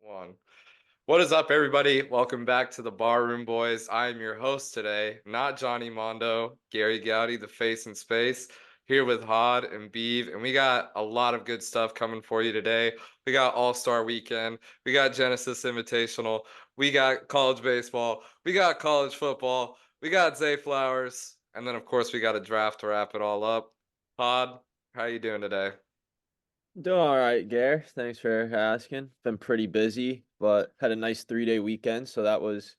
One. What is up, everybody? Welcome back to the Barroom Boys. I am your host today, not Johnny Mondo, Gary Gowdy, the face in space, here with Hod and Beav, and we got a lot of good stuff coming for you today. We got All-Star Weekend, we got Genesis Invitational, we got college baseball, we got college football, we got Zay Flowers, and then of course we got a draft to wrap it all up. Hod, how you doing today? Doing all right, Gare. Thanks for asking. Been pretty busy, but had a nice 3-day weekend, so that was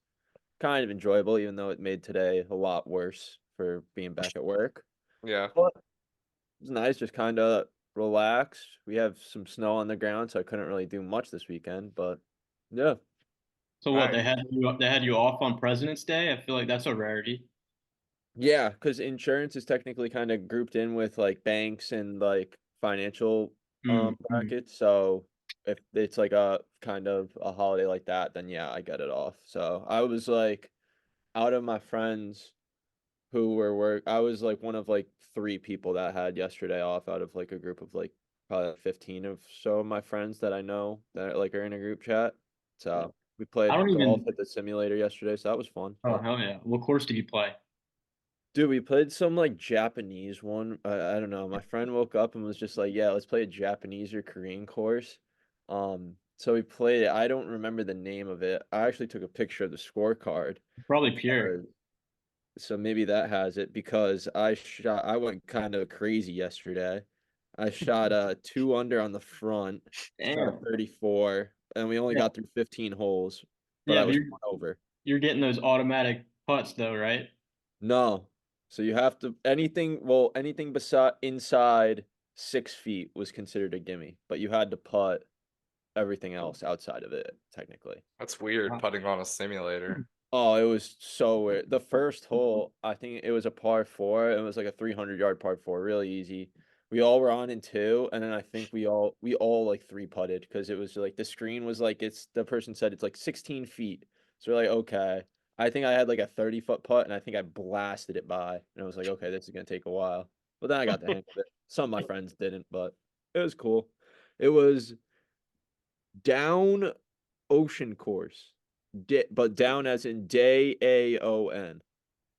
kind of enjoyable, even though it made today a lot worse for being back at work. Yeah. But it was nice, just kind of relax. We have some snow on the ground, so I couldn't really do much this weekend, but yeah. So what, Nice. they had you off on President's Day? I feel like that's a rarity. Yeah, because insurance is technically kind of grouped in with like banks and like financial Mm. brackets. So if it's like a kind of a holiday like that, then yeah, I get it off. So I was like out of my friends who were work, I was like one of like three people that had yesterday off out of like a group of like probably like 15 of so of my friends that I know that like are in a group chat. So we I played don't golf even. at the simulator yesterday, so that was fun. Oh hell yeah! What course did you play? Dude, we played some like Japanese one. I don't know. My friend woke up and was just like, "Yeah, let's play a Japanese or Korean course." So we played it. I don't remember the name of it. I actually took a picture of the scorecard. Probably pure. uh, So maybe that has it because I went kind of crazy yesterday. I shot 2 under on the front, shot a Damn. 34, and we only Yeah, got through 15 holes, but yeah, I but was you're one over. you're getting those automatic putts though, right? No. So you have to anything beside inside 6 feet was considered a gimme, but you had to putt everything else outside of it, technically. That's weird, Wow. putting on a simulator. Oh, it was so weird. The first hole, I think it was a par four. It was like a 300-yard par four, really easy. We all were on in two, and then I think we all like three putted because it was like the screen was like it's the person said it's like 16 feet. So we're like, okay. I think I had like a 30-foot putt, and I think I blasted it by, and I was like, okay, this is gonna take a while. But then I got the hang of it. Some of my friends didn't, but it was cool. It was down ocean course. But down as in Daon.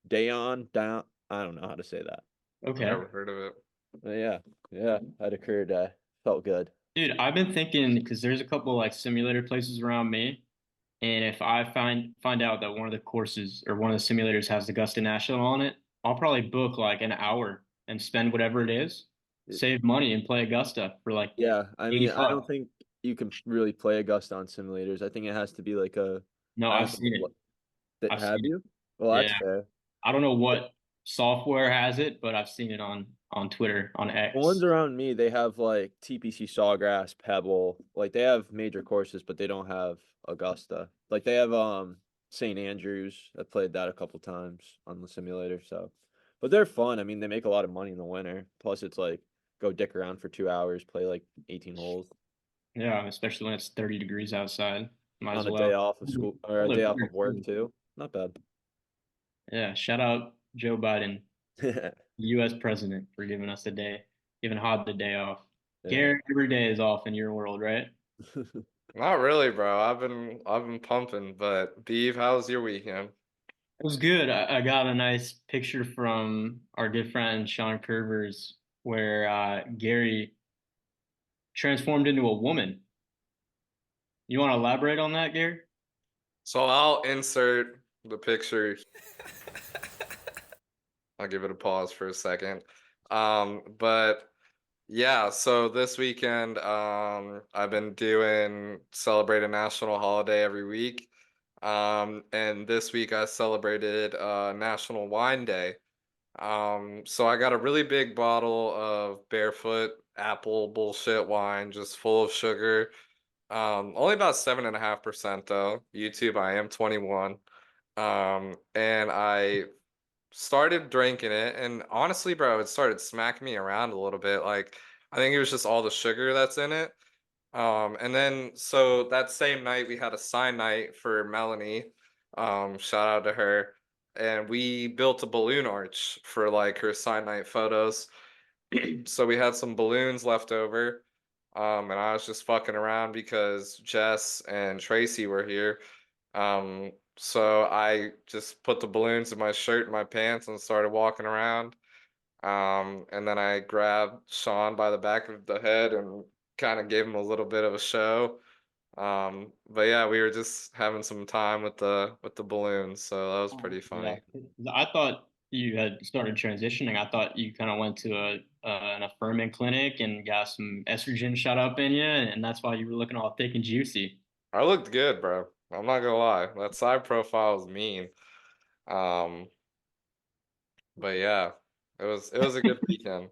Dayon, down. I don't know how to say that. Okay, Never heard of it. But yeah, yeah, had a career day. Felt good. dude, I've been thinking because there's a couple like simulator places around me, and if I find out that one of the courses or one of the simulators has Augusta National on it, I'll probably book like an hour and spend whatever it is, save money and play Augusta for like Yeah, I mean, 80 I don't bucks. think you can really play Augusta on simulators. I think it has to be like a. No, I I've don't know seen it. what that I've have seen it. you. Well, that's Yeah. fair. I don't know what software has it, but I've seen it on Twitter, on The ones X. around me, they have like TPC Sawgrass, Pebble. Like they have major courses, but they don't have Augusta. Like they have St. Andrews. I played that a couple times on the simulator, so but they're fun. I mean, they make a lot of money in the winter. Plus it's like go dick around for 2 hours, play like 18 holes Yeah, especially when it's 30 degrees outside. Might on as a day well. off of school or a Live day off here, of work too. too. Not bad. Yeah, shout out Joe Biden, U.S. president, for giving us the day, giving Hod the day off. Yeah. Garrett, every day is off in your world, right? Not really, bro. I've been pumping, but Beav, how was your weekend? It was good. I got a nice picture from our good friend Sean Curvers where Gary transformed into a woman. You want to elaborate on that, Gary? So I'll insert the picture. I'll give it a pause for a second. But yeah, so this weekend, I've been doing celebrate a national holiday every week. And this week I celebrated National Wine Day. So I got a really big bottle of Barefoot apple bullshit wine, just full of sugar. Only about 7.5% though. YouTube, I am 21. And I started drinking it, and honestly, bro, it started smacking me around a little bit. Like, I think it was just all the sugar that's in it. And then so that same night we had a sign night for Melanie. Shout out to her. And we built a balloon arch for like her sign night photos. So we had some balloons left over. And I was just fucking around because Jess and Tracy were here. So I just put the balloons in my shirt and my pants and started walking around. And then I grabbed Sean by the back of the head and kind of gave him a little bit of a show. But yeah, we were just having some time with the balloons, so that was Oh, pretty yeah. funny. 'Cause I thought you had started transitioning. I thought you kind of went to an affirming clinic and got some estrogen shot up in you, and that's why you were looking all thick and juicy. I looked good, bro. I'm not gonna lie. That side profile was mean. Um, but yeah, it was a good weekend.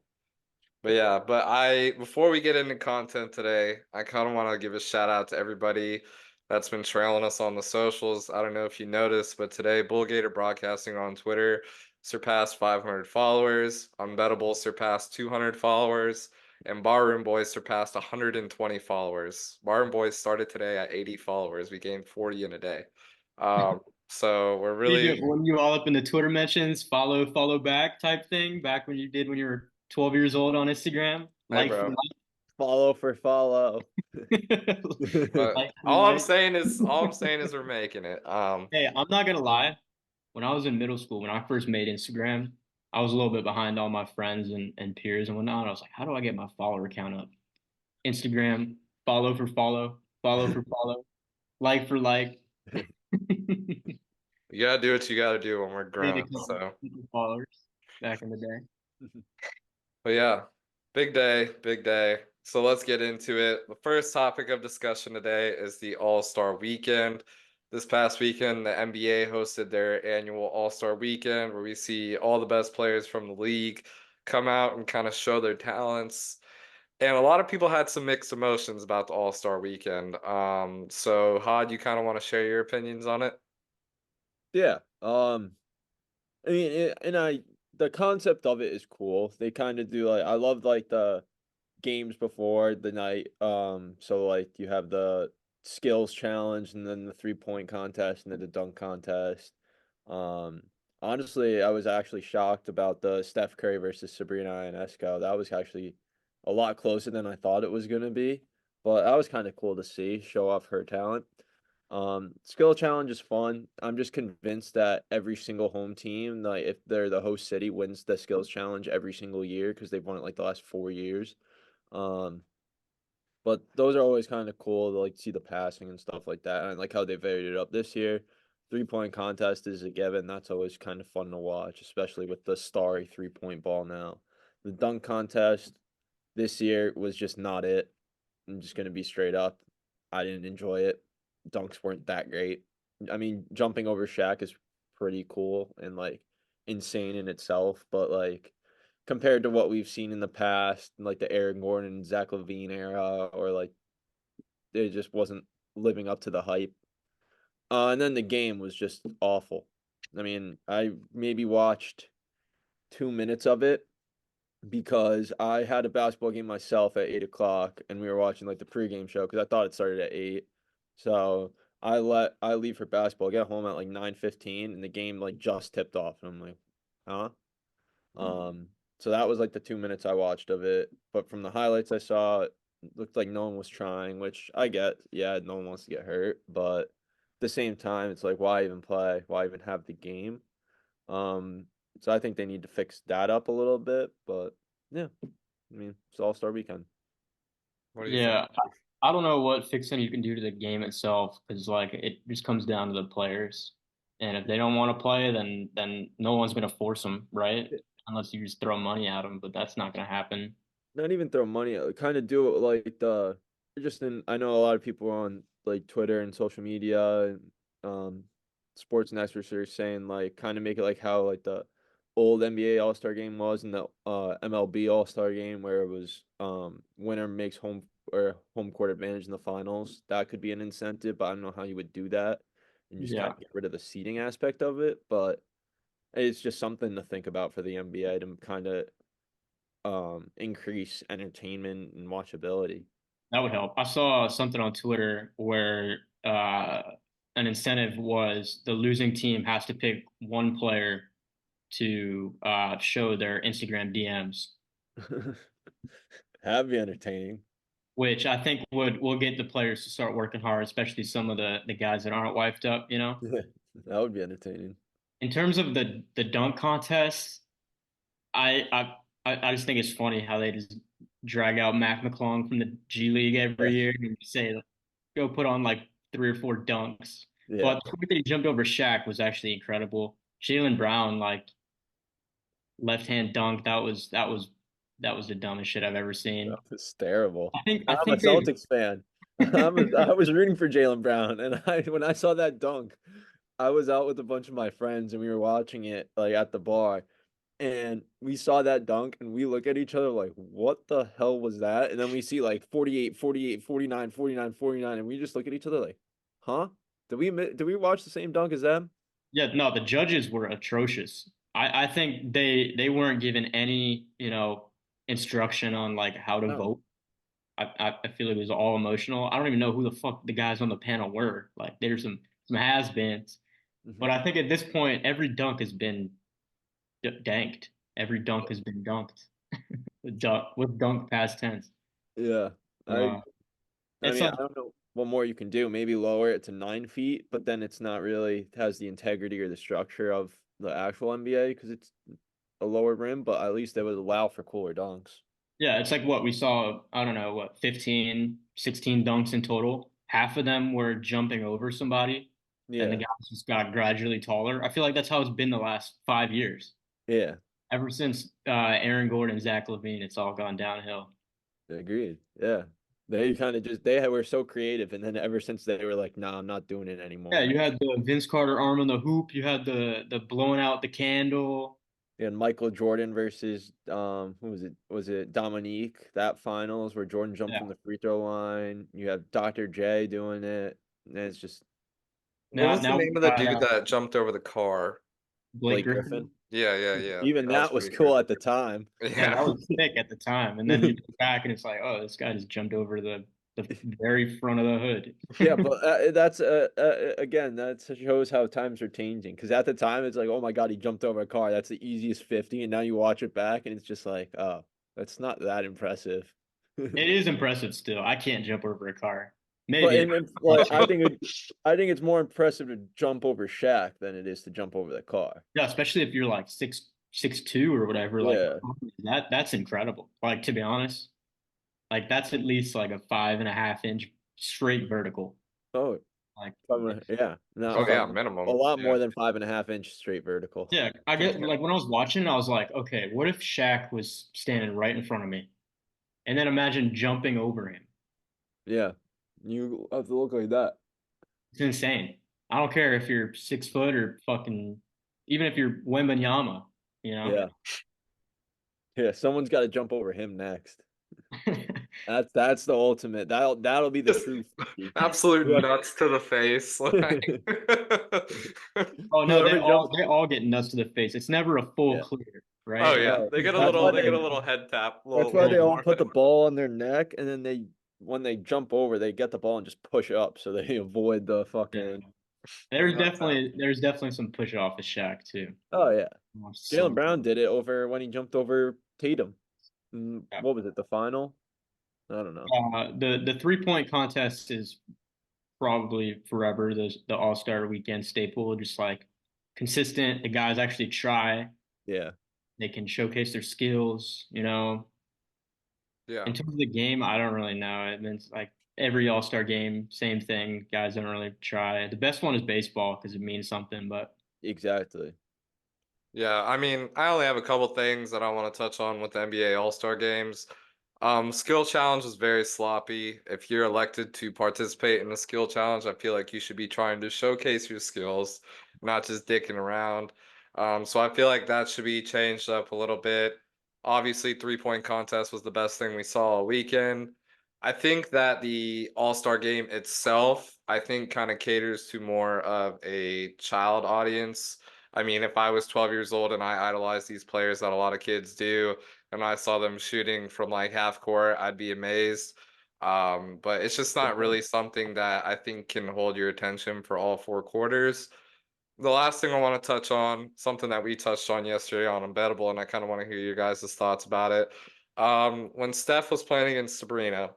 But yeah, but I before we get into content today, I kind of want to give a shout out to everybody that's been trailing us on the socials. I don't know if you noticed, but today Gator Broadcasting on Twitter surpassed 500 followers. Unbettable surpassed 200 followers, and Barroom Boys surpassed 120 followers. Barroom Boys started today at 80 followers. We gained 40 in a day. So we're really, When you all up in the Twitter mentions, follow back type thing, back when you were 12 years old on Instagram, hey, like for bro. Follow for follow. like, But like for all I'm like. saying is, all I'm saying is we're making it. Hey, I'm not gonna lie. When I was in middle school, when I first made Instagram, I was a little bit behind all my friends and peers and whatnot. I was like, how do I get my follower count up? Instagram, follow for follow, like for like. Made You gotta do what you gotta do when we're a grown. So, couple followers back in the day. but yeah, big day, big day. So let's get into it. The first topic of discussion today is the All-Star Weekend. This past weekend, the NBA hosted their annual All-Star Weekend where we see all the best players from the league come out and kind of show their talents. And a lot of people had some mixed emotions about the All-Star Weekend. So Hod, you kind of want to share your opinions on it? Yeah. I mean, the concept of it is cool. They kind of do like I love like the games before the night. So like you have the skills challenge and then the 3-point contest and then the dunk contest. Um, Honestly, I was actually shocked about the Steph Curry versus Sabrina Ionesco. That was actually a lot closer than I thought it was gonna be. But that was kind of cool to see, show off her talent. Skill challenge is fun. I'm just convinced that every single home team, like if they're the host city, wins the skills challenge every single year because they've won it like the last 4 years. Um, but those are always kind of cool to like see the passing and stuff like that. And I like how they varied it up this year. 3-point contest is a given. That's always kind of fun to watch, especially with the starry 3-point ball now. The dunk contest this year was just not it. I'm just gonna be straight up. I didn't enjoy it. Dunks weren't that great. I mean, jumping over Shaq is pretty cool and like insane in itself, but like compared to what we've seen in the past, like the Aaron Gordon, Zach LaVine era, or like it just wasn't living up to the hype. And then the game was just awful. I mean, I maybe watched 2 minutes of it because I had a basketball game myself at 8 o'clock, and we were watching like the pregame show because I thought it started at 8. So I leave for basketball, get home at like 9:15, and the game like just tipped off, and I'm like, huh? Um, so that was like the 2 minutes I watched of it. But from the highlights I saw, it looked like no one was trying, which I get. Yeah, no one wants to get hurt, but at the same time, it's like why even play? Why even have the game? Um, so I think they need to fix that up a little bit. But yeah, I mean, it's All-Star weekend. What do you think? Yeah, I don't know what fixing you can do to the game itself because like it just comes down to the players, and if they don't want to play, then no one's gonna force them, right? Unless you just throw money at them, but that's not gonna happen. Not even throw money at kind of do it like the just in I know a lot of people on like Twitter and social media and sports networks are saying like kind of make it like how like the old NBA All-Star game was and the MLB All-Star game where it was winner makes home or home court advantage in the finals. That could be an incentive, but I don't know how you would do that and just kind Yeah, of get rid of the seating aspect of it. But it's just something to think about for the NBA to kind of increase entertainment and watchability. that would help. I saw something on Twitter where an incentive was the losing team has to pick one player to show their Instagram DMs, That'd be entertaining. which I think would get the players to start working hard, especially some of the guys that aren't wifed up, you know. That would be entertaining. In terms of the dunk contest, I I I just think it's funny how they just drag out Mac McClung from the G League every year and say go put on like 3 or 4 dunks. Yeah, But the fact that he jumped over Shaq was actually incredible. Jalen Brown, like left hand dunk, that was the dumbest shit I've ever that seen. was terrible. I I'm a think they Celtics fan. I was rooting for Jalen Brown, and when I saw that dunk, I was out with a bunch of my friends and we were watching it like at the bar, and we saw that dunk and we look at each other like, what the hell was that? And then we see like 48, 48, 49, 49, 49, and we just look at each other like, huh? Did we watch the same dunk as them? yeah, no, the judges were atrocious. I think they weren't given any, instruction on like how to No. vote. I feel it was all emotional. I don't even know who the fuck the guys on the panel were. Like there's some has-beens. But Hmm. I think at this point every dunk has been danked. Every dunk has been dunked. With dunk past tense. Yeah. I Uh, I it's mean, like I don't know what more you can do. Maybe lower it to 9 feet, but then it's not really has the integrity or the structure of the actual NBA because it's a lower rim, but at least they would allow for cooler dunks. yeah, it's like what we saw, I don't know, what 15, 16 dunks in total. Half of them were jumping over somebody and the Yeah. guys just got gradually taller. I feel like that's how it's been the last 5 years. Yeah. Ever since Aaron Gordon, Zach LaVine, it's all gone downhill. Agreed. Yeah. They kind of just they were so creative, and then ever since they were like, "Nah, I'm not doing it Yeah, anymore." you had the Vince Carter arm on the hoop. You had the blowing out the candle. And Michael Jordan versus who was it? Was it Dominique? That finals where Jordan jumped Yeah. from the free throw line. You have Dr. J doing it, and it's just What Now was the now name we of the got dude that jumped over the car? Blake Blake Griffin. Griffin. Yeah, yeah, yeah. Even That was that was pretty cool good. at the time. Yeah, Yeah. that was sick at the time. And then you look back and it's like, oh, this guy just jumped over the very front of the hood. Yeah, but that's again that shows how times are changing. Because at the time it's like, oh my God, he jumped over a car. That's the easiest 50, and now you watch it back and it's just like, oh, that's not that impressive. It is impressive still. I can't jump over a car. But Maybe if I like want to. I think it's more impressive to jump over Shaq than it is to jump over the car. Yeah, especially if you're like 6'2" or whatever. Like Yeah. that's incredible. Like to be honest, like that's at least like a 5.5 inch straight vertical. Oh, Like yeah. Oh Not yeah, a minimum. lot Yeah. more than 5.5 inch straight vertical. yeah, I get like when I was watching, I was like, okay, what if Shaq was standing right in front of me? And then imagine jumping over him. Yeah. You have to look like that. It's insane. I don't care if you're 6 foot or fucking, even if you're Wembanyama, you know? Yeah. Yeah. Someone's got to jump over him next. That's the ultimate. That'll be the Just true 50. absolute Whoever, nuts to the face. Like Oh no, they whoever all jumps. they all get nuts to the face. It's never a full Yeah. clear, oh right? yeah, No, they get a that's little why they get they a little head tap, that's little why little they all more. put the ball on their neck, and then they when they jump over, they get the ball and just push up so they avoid the Yeah. fucking There's Nut tap. definitely there's definitely some push off of Shaq too. Oh yeah. Jalen So Brown did it over when he jumped over Tatum. yeah. What was it? The final? I don't know. The 3 point contest is probably forever the All Star Weekend staple. Just like consistent. The guys actually try. Yeah. They can showcase their skills. Yeah. In terms of the game, I don't really know. I mean, it's like every All Star game, same thing. Guys don't really try. The best one is baseball because it means something. But Exactly. Yeah, I mean, I only have a couple things that I want to touch on with the NBA All-Star games. Skill challenge is very sloppy. If you're elected to participate in the skill challenge, I feel like you should be trying to showcase your skills, not just dicking around. So I feel like that should be changed up a little bit. Obviously, three-point contest was the best thing we saw all weekend. I think that the All-Star game itself, I think kind of caters to more of a child audience. I mean, if I was 12 years old and I idolize these players that a lot of kids do, and I saw them shooting from like half court, I'd be amazed. But it's just not really something that I think can hold your attention for all 4 quarters. The last thing I want to touch on, something that we touched on yesterday on Unbettable, and I kind of want to hear your guys' thoughts about it. When Steph was playing against Sabrina,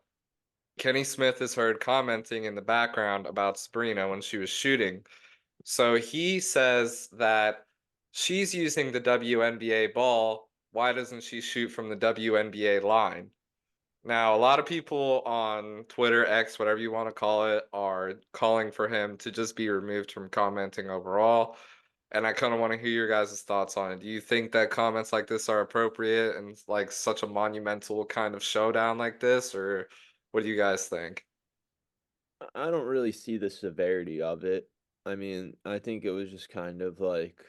Kenny Smith is heard commenting in the background about Sabrina when she was shooting. So he says that she's using the WNBA ball. Why doesn't she shoot from the WNBA line? Now, a lot of people on Twitter, X, whatever you want to call it, are calling for him to just be removed from commenting overall. And I kind of want to hear your guys' thoughts on it. Do you think that comments like this are appropriate and like such a monumental kind of showdown like this, or what do you guys think? I don't really see the severity of it. I mean, I think it was just kind of like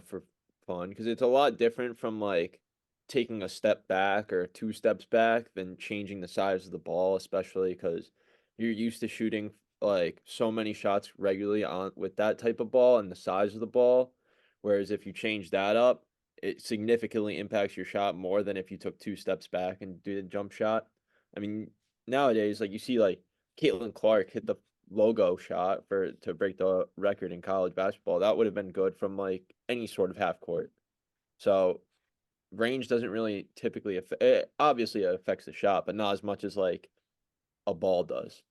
for fun because it's a lot different from like taking a step back or two steps back than changing the size of the ball, especially because you're used to shooting like so many shots regularly on with that type of ball and the size of the ball. Whereas if you change that up, it significantly impacts your shot more than if you took two steps back and did a jump shot. I mean, nowadays, like you see, like Caitlin Clark hit the logo shot for to break the record in college basketball. That would have been good from like any sort of half court. So range doesn't really typically affect. It obviously it affects the shot, but not as much as like a ball does.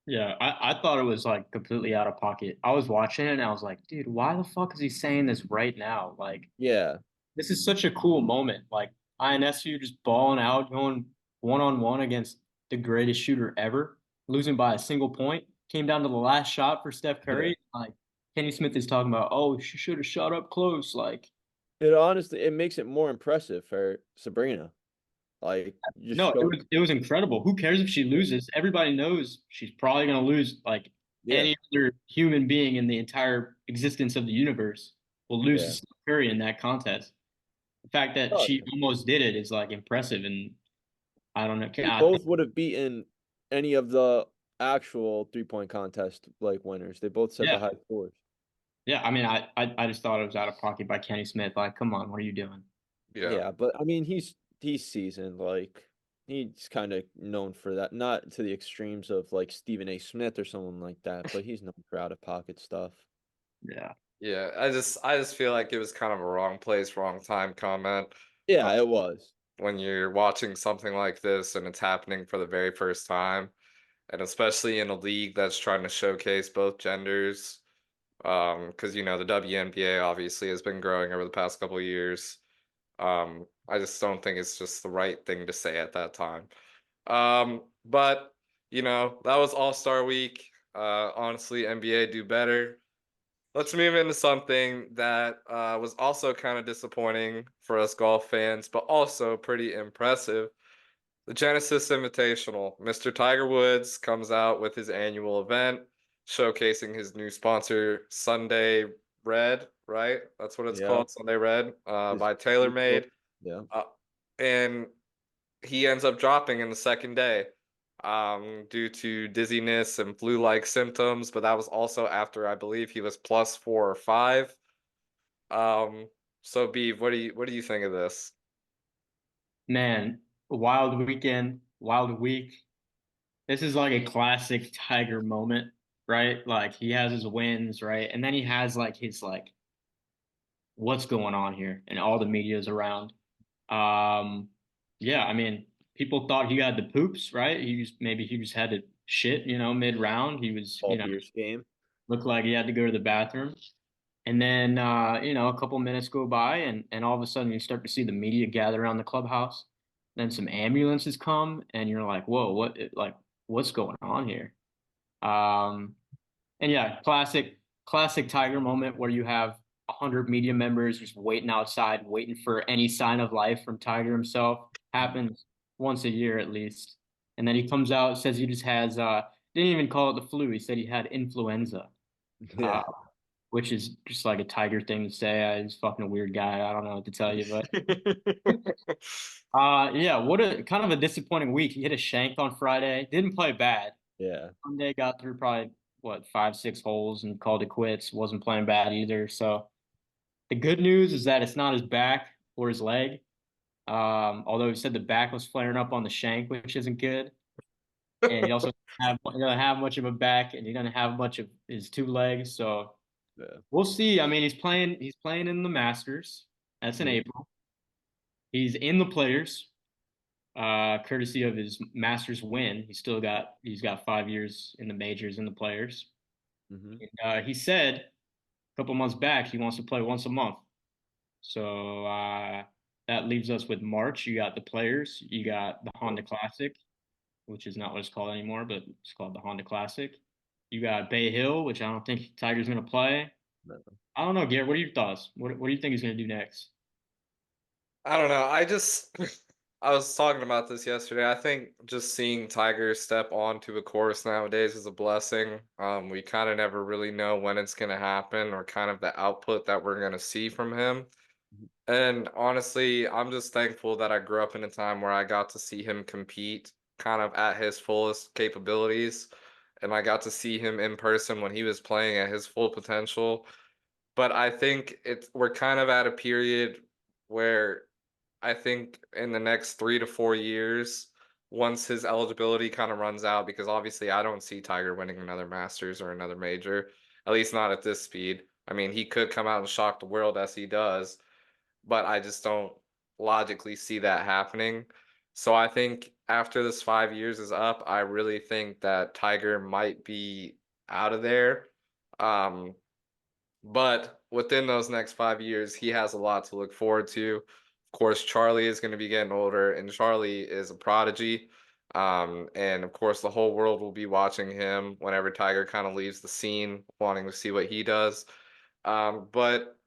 Yeah, I thought it was like completely out of pocket. I was watching it and I was like, dude, why the fuck is he saying this right now? Like, Yeah, this is such a cool moment. Like, INSU just balling out, going one on one against the greatest shooter ever, losing by a single point. Came down to the last shot for Steph yeah. Curry. Like, Kenny Smith is talking about, oh, she should have shot up close. Like, It honestly it makes it more impressive for Sabrina. Like just no, show. it was incredible. Who cares if she loses? Everybody knows she's probably gonna lose. Like Yeah, any other human being in the entire existence of the universe will lose to yeah. Steph Curry in that contest. The fact that Oh, she yeah. almost did it is like impressive, and I don't know. They both would have beaten any of the actual 3-point contest like winners. They both set Yeah, the high scores. yeah. I mean, I just thought it was out of pocket by Kenny Smith. Like, come on, what are you doing? Yeah. Yeah, but I mean, he's seasoned. Like he's kind of known for that. Not to the extremes of like Stephen A. Smith or someone like that, but he's known for out of pocket stuff. Yeah, Yeah, I just feel like it was kind of a wrong place, wrong time comment. Uh, Yeah, it was. when you're watching something like this and it's happening for the very first time, and especially in a league that's trying to showcase both genders, because you know the WNBA obviously has been growing over the past couple of years. I just don't think it's just the right thing to say at that time. But you know, that was All-Star Week. Honestly, NBA do better. Let's move into something that was also kind of disappointing for us golf fans, but also pretty impressive. The Genesis Invitational. Mr. Tiger Woods comes out with his annual event showcasing his new sponsor, Sunday Red, right? That's what it's Yeah, called, Sunday Red, his by Facebook. TaylorMade. Yeah, Uh, and he ends up dropping in the second day due to dizziness and flu-like symptoms, but that was also after I believe he was plus 4 or 5. Um, so Beav, what do you think of this? man, wild weekend, wild week. This is like a classic Tiger moment, right? Like he has his wins, right? And then he has like his like what's going on here, and all the media's around. Um, yeah, I mean, people thought he had the poops, right? Maybe he just had to shit, mid round. He was, Paul Pierce game. looked like he had to go to the bathroom. And then, a couple minutes go by, and all of a sudden you start to see the media gather around the clubhouse. Then some ambulances come, and you're like, whoa, what's going on here? Um, and yeah, classic Tiger moment where you have 100 media members just waiting outside, waiting for any sign of life from Tiger himself. Happens once a year at least. And then he comes out, says he just has didn't even call it the flu. He said he had influenza, uh, Yeah, which is just like a Tiger thing to say. He's fucking a weird guy. I don't know what to tell you, but yeah, what a kind of a disappointing week. He hit a shank on Friday. Didn't play bad. Yeah. Sunday got through probably what 5, 6 holes and called it quits. Wasn't playing bad either. So the good news is that it's not his back or his leg. Although he said the back was flaring up on the shank, which isn't good. And he doesn't have much of a back, and he doesn't have much of his 2 legs. So Yeah. we'll see. I mean, he's playing in the Masters. That's in Mhm. April. He's in the Players, courtesy of his Masters win. He's got 5 years in the majors in the Players. Mhm. And, he said a couple months back he wants to play once a month. So that leaves us with March. You got the Players. You got the Honda Classic, which is not what it's called anymore, but it's called the Honda Classic. You got Bay Hill, which I don't think Tiger's going to play. No. I don't know, Garrett. What are your thoughts? What do you think he's going to do next? I don't know. I was talking about this yesterday. I think just seeing Tiger step onto a course nowadays is a blessing. We kind of never really know when it's going to happen or kind of the output that we're going to see from him. Mhm. And honestly, I'm just thankful that I grew up in a time where I got to see him compete kind of at his fullest capabilities. And I got to see him in person when he was playing at his full potential. But I think we're kind of at a period where I think in the next 3 to 4 years, once his eligibility kind of runs out, because obviously I don't see Tiger winning another Masters or another major, at least not at this speed. I mean, he could come out and shock the world as he does, but I just don't logically see that happening. So I think after this 5 years is up, I really think that Tiger might be out of there. Um, but within those next 5 years, he has a lot to look forward to. Of course, Charlie is going to be getting older, and Charlie is a prodigy. And of course, the whole world will be watching him whenever Tiger kind of leaves the scene, wanting to see what he does. But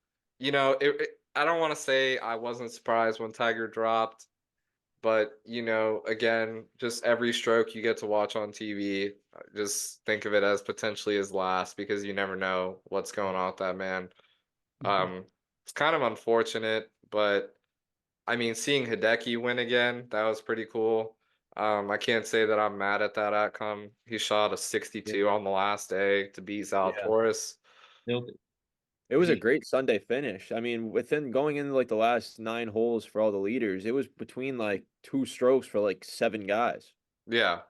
I don't want to say I wasn't surprised when Tiger dropped, but again, just every stroke you get to watch on TV, just think of it as potentially his last because you never know what's going on with that man. Mhm. Um, it's kind of unfortunate, but I mean, seeing Hideki win again, that was pretty cool. I can't say that I'm mad at that outcome. He shot a Yeah. 62 on the last day to beat Yeah. Zalatoris. Filthy. It was a He, great Sunday finish. I mean, within going into like the last 9 holes for all the leaders, it was between like 2 strokes for like 7 guys. yeah.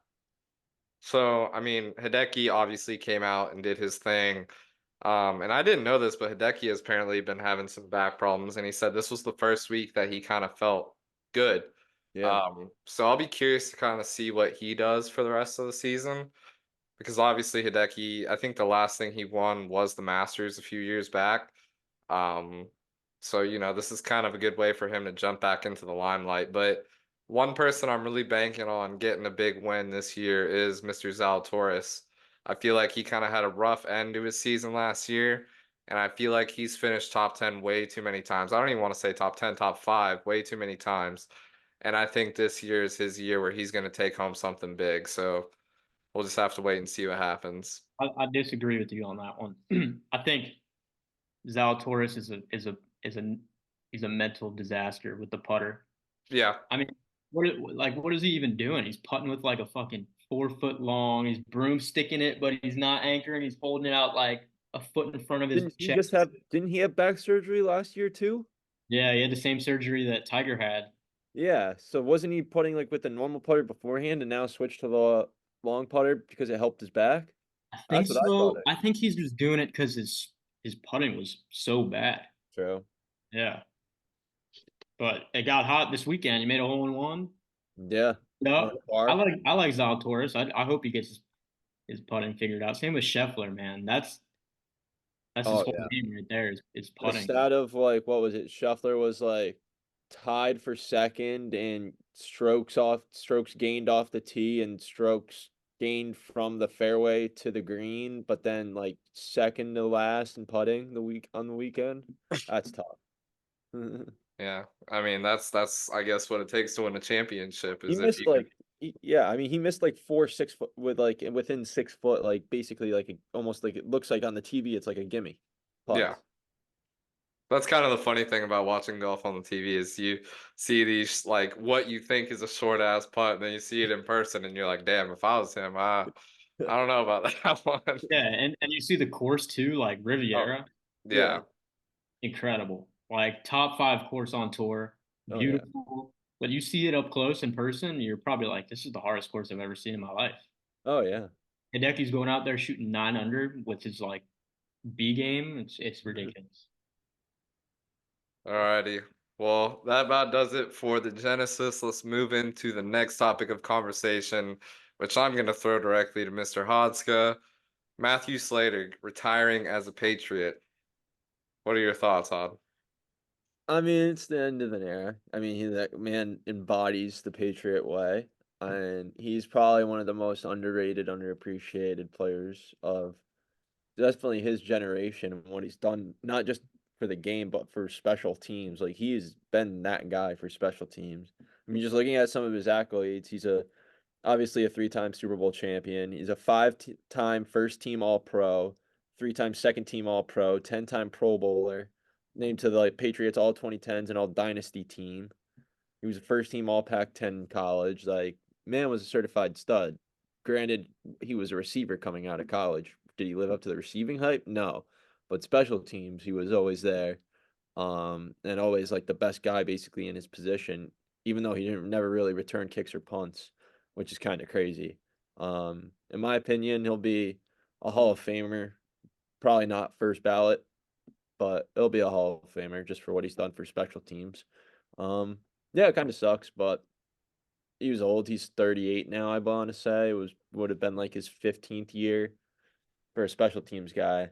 So, I mean, Hideki obviously came out and did his thing. And I didn't know this, but Hideki has apparently been having some back problems, and he said this was the first week that he kind of felt good. Yeah. So I'll be curious to kind of see what he does for the rest of the season, because obviously Hideki, I think the last thing he won was the Masters a few years back. Um, so this is kind of a good way for him to jump back into the limelight. But one person I'm really banking on getting a big win this year is Mr. Zalatoris. I feel like he kind of had a rough end to his season last year, and I feel like he's finished top 10 way too many times. I don't even want to say top 10, top 5, way too many times. And I think this year is his year where he's going to take home something big. So we'll just have to wait and see what happens. I disagree with you on that one. I think Zalatoris is a he's a mental disaster with the putter. Yeah. I mean, what is he even doing? He's putting with like a fucking 4 foot long. He's broom sticking it, but he's not anchoring. He's holding it out like a foot in front of his chest. Didn't he have back surgery last year too? Yeah, he had the same surgery that Tiger had. Yeah. So wasn't he putting like with the normal putter beforehand and now switched to the long putter because it helped his back? I think That's what I thought so. it. I think he's just doing it because his putting was so bad. True. Yeah, but it got hot this weekend. He made a hole in one. Yeah. On No, the I par. like I like Zalatoris. I hope he gets his putting figured out. Same with Scheffler, man. That's his Oh whole yeah. game right there is The putting. stat of like what was it? Scheffler was like tied for second in strokes gained off the tee and strokes gained from the fairway to the green, but then like second to last in putting on the weekend. That's tough. Yeah, I mean that's I guess what it takes to win a championship He is if missed you can. like yeah, I mean he missed like 4 6 foot with like within 6 foot, like basically like almost like it looks like on the TV it's like a gimme. Yeah. putts. That's kind of the funny thing about watching golf on the TV is you see these like what you think is a short ass putt, and then you see it in person, and you're like, "Damn, if I was him, I don't know about that one." Yeah, and you see the course too, like Oh, Riviera, Yeah. yeah. incredible. Like top five course on tour, Oh yeah. beautiful. But you see it up close in person, you're probably like, this is the hardest course I've ever seen in my life. Oh yeah. Hideki's going out there shooting 9 under with his like B game. It's ridiculous. Alrighty. Well, that about does it for the Genesis. Let's move into the next topic of conversation, which I'm going to throw directly to Mr. Hodska. Matthew Slater retiring as a Patriot. What are your thoughts, Hod? I mean, it's the end of an era. I mean, that man embodies the Patriot way, and he's probably one of the most underrated, underappreciated players of definitely his generation and what he's done, not just for the game, but for special teams. Like he's been that guy for special teams. I mean, just looking at some of his accolades, he's obviously a three-time Super Bowl champion. He's a five-time first team All Pro, three-time second team All Pro, 10-time Pro Bowler, named to the like, Patriots All 2010s and All Dynasty team. He was a first team All Pac-10 college. Like man was a certified stud. Granted, he was a receiver coming out of college. Did he live up to the receiving hype? No, but special teams, he was always there. And always like the best guy basically in his position, even though he didn't never really return kicks or punts, which is kind of crazy. In my opinion, he'll be a Hall of Famer. Probably not first ballot, but it'll be a Hall of Famer just for what he's done for special teams. Yeah, it kind of sucks, but he was old. He's 38 now, I want to say. It would have been like his 15th year for a special teams guy.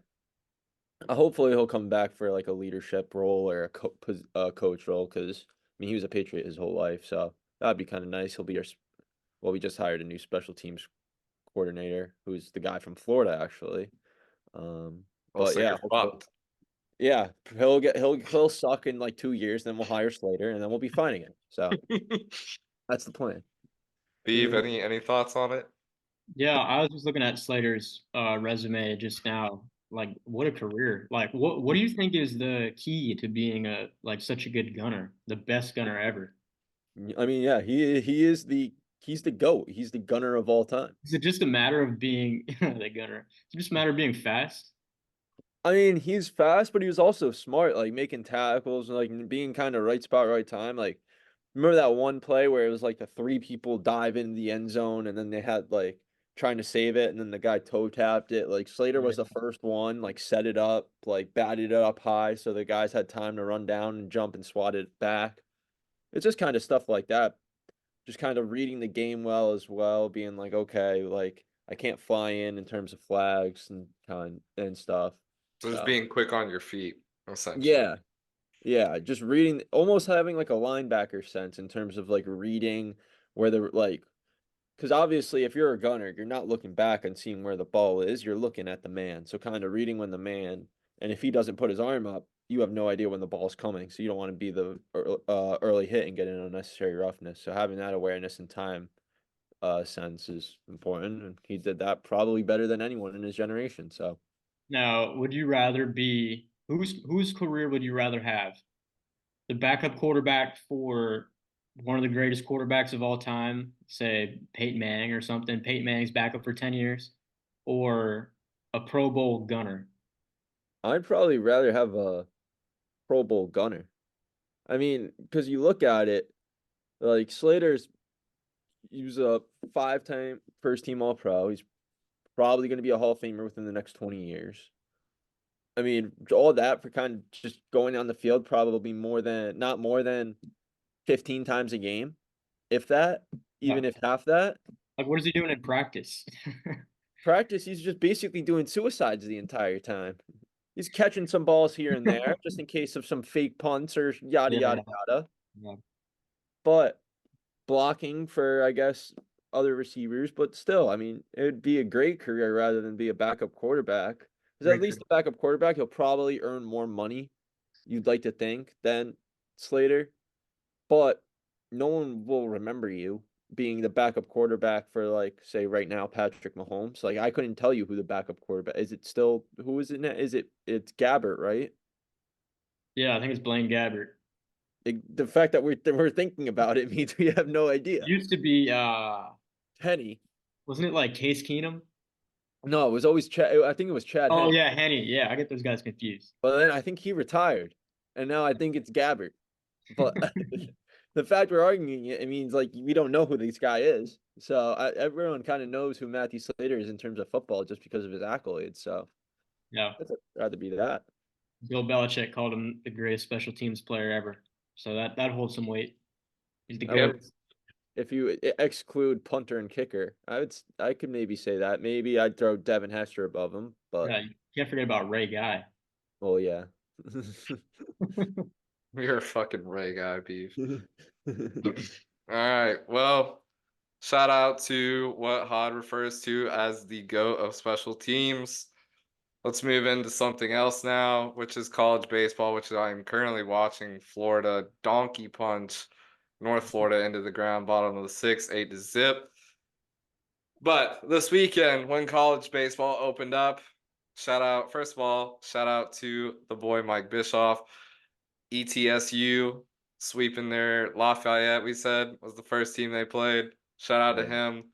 Hopefully he'll come back for like a leadership role or a coach role because I mean he was a Patriot his whole life, so that'd be kind of nice. He'll be well, we just hired a new special teams coordinator who's the guy from Florida actually. Um, Well, but so yeah, you're fucked. yeah, he'll suck in like 2 years, then we'll hire Slater and then we'll be fine again. So that's the plan. Beav, any thoughts on it? Yeah, I was just looking at Slater's resume just now. Like, what a career! Like, what do you think is the key to being a like such a good gunner, the best gunner ever? I mean, yeah, he's the GOAT. He's the gunner of all time. Is it just a matter of being the gunner? Is it just a matter of being fast? I mean, he's fast, but he was also smart, like making tackles and like being kind of right spot, right time. Like, remember that one play where it was like the three people dive into the end zone and then they had like trying to save it and then the guy toe tapped it. Like Slater Yeah. was the first one, like set it up, like batted it up high so the guys had time to run down and jump and swat it back. It's just kind of stuff like that. Just kind of reading the game well as well, being like, okay, like I can't fly in terms of flags and kind and stuff. So just So being quick on your feet, essentially. yeah, yeah, just reading, almost having like a linebacker sense in terms of like reading where the like, because obviously if you're a gunner, you're not looking back and seeing where the ball is, you're looking at the man. So kind of reading when the man, and if he doesn't put his arm up, you have no idea when the ball's coming. So you don't want to be the early hit and get an unnecessary roughness. So having that awareness and time sense is important, and he did that probably better than anyone in his generation. So Now, would you rather be whose career would you rather have? The backup quarterback for one of the greatest quarterbacks of all time, say Peyton Manning or something. Peyton Manning's backup for 10 years, or a Pro Bowl gunner. I'd probably rather have a Pro Bowl gunner. I mean, because you look at it, like Slater's, he was a five-time first team All Pro. He's probably going to be a Hall of Famer within the next 20 years. I mean, all that for kind of just going on the field, probably not more than 15 times a game, if that, Yeah. even if half that. Like, what is he doing in practice? Practice, he's just basically doing suicides the entire time. He's catching some balls here and there, just in case of some fake punts or yada Yeah. yada yada. Yeah. But blocking for, I guess, other receivers. But still, I mean, it would be a great career rather than be a backup quarterback. Because at Great. least the backup quarterback, he'll probably earn more money, you'd like to think, than Slater. But no one will remember you. being the backup quarterback for like say right now Patrick Mahomes. Like I couldn't tell you who the backup quarterback is. It still who is it now? It's Gabbert, right? Yeah, I think it's Blaine Gabbert. The fact that we're thinking about it means we have no idea. Used to be Henny. wasn't it like Case Keenum? No, it was always Chad. I think it was Chad Oh Henne. yeah, Henny. Yeah, I get those guys confused. But then I think he retired, and now I think it's Gabbert. But the fact we're arguing it, it means like we don't know who this guy is. So everyone kind of knows who Matthew Slater is in terms of football just because of his accolades. So Yeah. I'd rather be that. Bill Belichick called him the greatest special teams player ever. So that holds some weight. He's the I would, GOAT. if you exclude punter and kicker, I could maybe say that. Maybe I'd throw Devin Hester above him, but Yeah, you can't forget about Ray Guy. well, yeah. You're a fucking Ray guy, Beav. All right. Well, shout out to what Hod refers to as the GOAT of special teams. Let's move into something else now, which is college baseball, which I'm currently watching Florida donkey punch North Florida into the ground, bottom of the sixth, 8-0. But this weekend, when college baseball opened up, first of all, shout out to the boy Mike Bischoff. ETSU sweeping their Lafayette, we said, was the first team they played. Shout out to Yeah. him.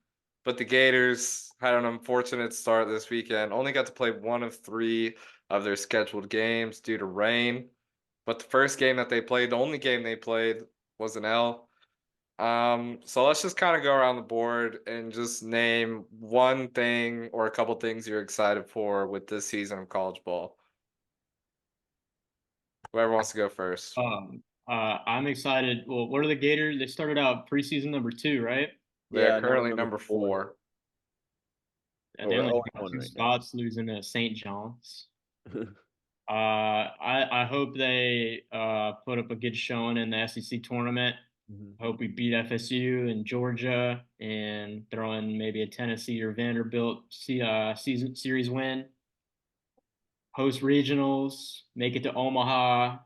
But the Gators had an unfortunate start this weekend. Only got to play one of three of their scheduled games due to rain. But the first game that they played, the only game they played, was an L. So let's just kind of go around the board and just name one thing or a couple things you're excited for with this season of college ball. Whoever wants to go first. I'm excited. Well, what are the Gators? They started out preseason number 2, right? They're Yeah, now we're currently number number 4. 4. Yeah, Or they we're only 0 took and out 1 two right now. spots, losing to St. John's. I hope they put up a good showing in the SEC tournament. Mhm. Hope we beat FSU and Georgia and throw in maybe a Tennessee or Vanderbilt season series win. Host regionals, make it to Omaha,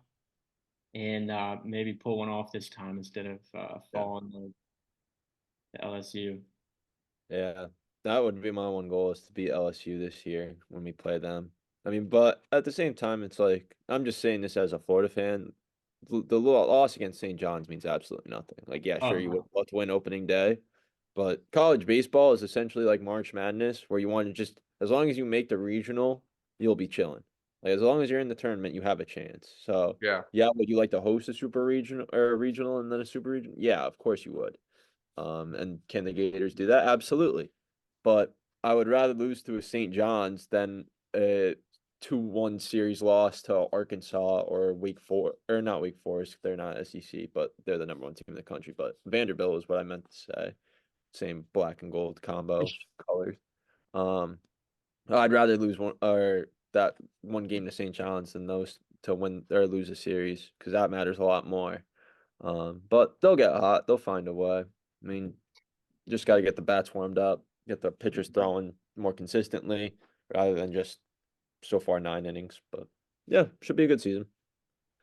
and maybe pull one off this time instead of Yeah. falling to LSU. Yeah, that would be my one goal is to beat LSU this year when we play them. I mean, but at the same time, it's like I'm just saying this as a Florida fan. The loss against St. John's means absolutely nothing. Like, yeah, Oh sure, you would no. love to win opening day, but college baseball is essentially like March Madness, where you want to just as long as you make the regional, you'll be chilling. Like as long as you're in the tournament, you have a chance. So Yeah. yeah, would you like to host a super regional or a regional and then a super regional? Yeah, of course you would. And can the Gators do that? Absolutely. But I would rather lose to a St. John's than a 2-1 series loss to Arkansas or Wake Forest, or not Wake Forest. They're not SEC, but they're the number 1 team in the country. But Vanderbilt is what I meant to say. Same black and gold combo colors. Um, I'd rather lose one or that one game to St. John's than those to win or lose a series because that matters a lot more. But they'll get hot. They'll find a way. I mean, just got to get the bats warmed up, get the pitchers throwing more consistently rather than just so far 9 innings. But yeah, should be a good season.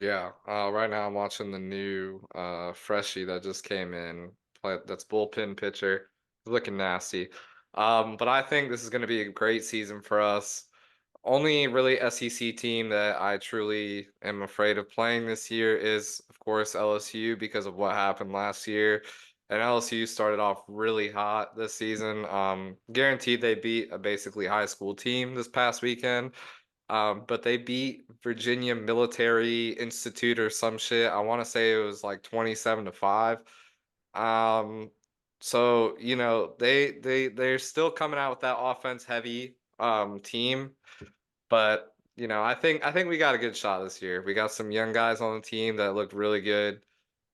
Yeah. Right now I'm watching the new freshie that just came in. That's bullpen pitcher. He's looking nasty. But I think this is going to be a great season for us. Only really SEC team that I truly am afraid of playing this year is, of course, LSU because of what happened last year. And LSU started off really hot this season. Guaranteed they beat a basically high school team this past weekend. But they beat Virginia Military Institute or some shit. I want to say it was like 27-5. Um, so they're still coming out with that offense heavy team. But I think we got a good shot this year. We got some young guys on the team that looked really good.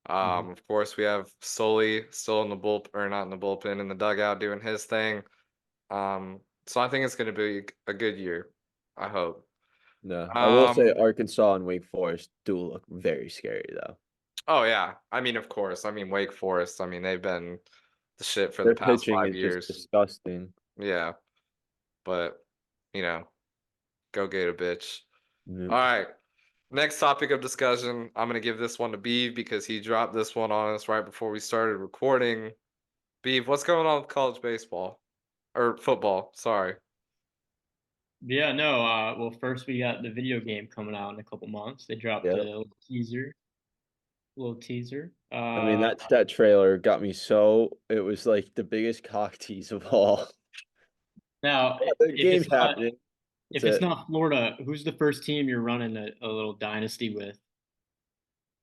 Of course, we have Sully still in the bullpen, or not in the bullpen, in the dugout doing his thing. So I think it's going to be a good year. I hope. No, I will say Um, Arkansas and Wake Forest do look very scary though. oh yeah. I mean, of course. I mean, Wake Forest. I mean, they've been the shit for the Their past pitching five is just years. disgusting. Yeah, but you know, go Gator, bitch. Yeah. All right. Next topic of discussion. I'm gonna give this one to Beav because he dropped this one on us right before we started recording. Beav, what's going on with college baseball or football? Sorry. Yeah, no. Well, first we got the video game coming out in a couple months. They dropped a Yeah. little teaser. Little teaser. I mean, that trailer got me so it was like the biggest cock tease of all. Now, Yeah, the game's happening. That's if it's it. not Florida, who's the first team you're running a little dynasty with?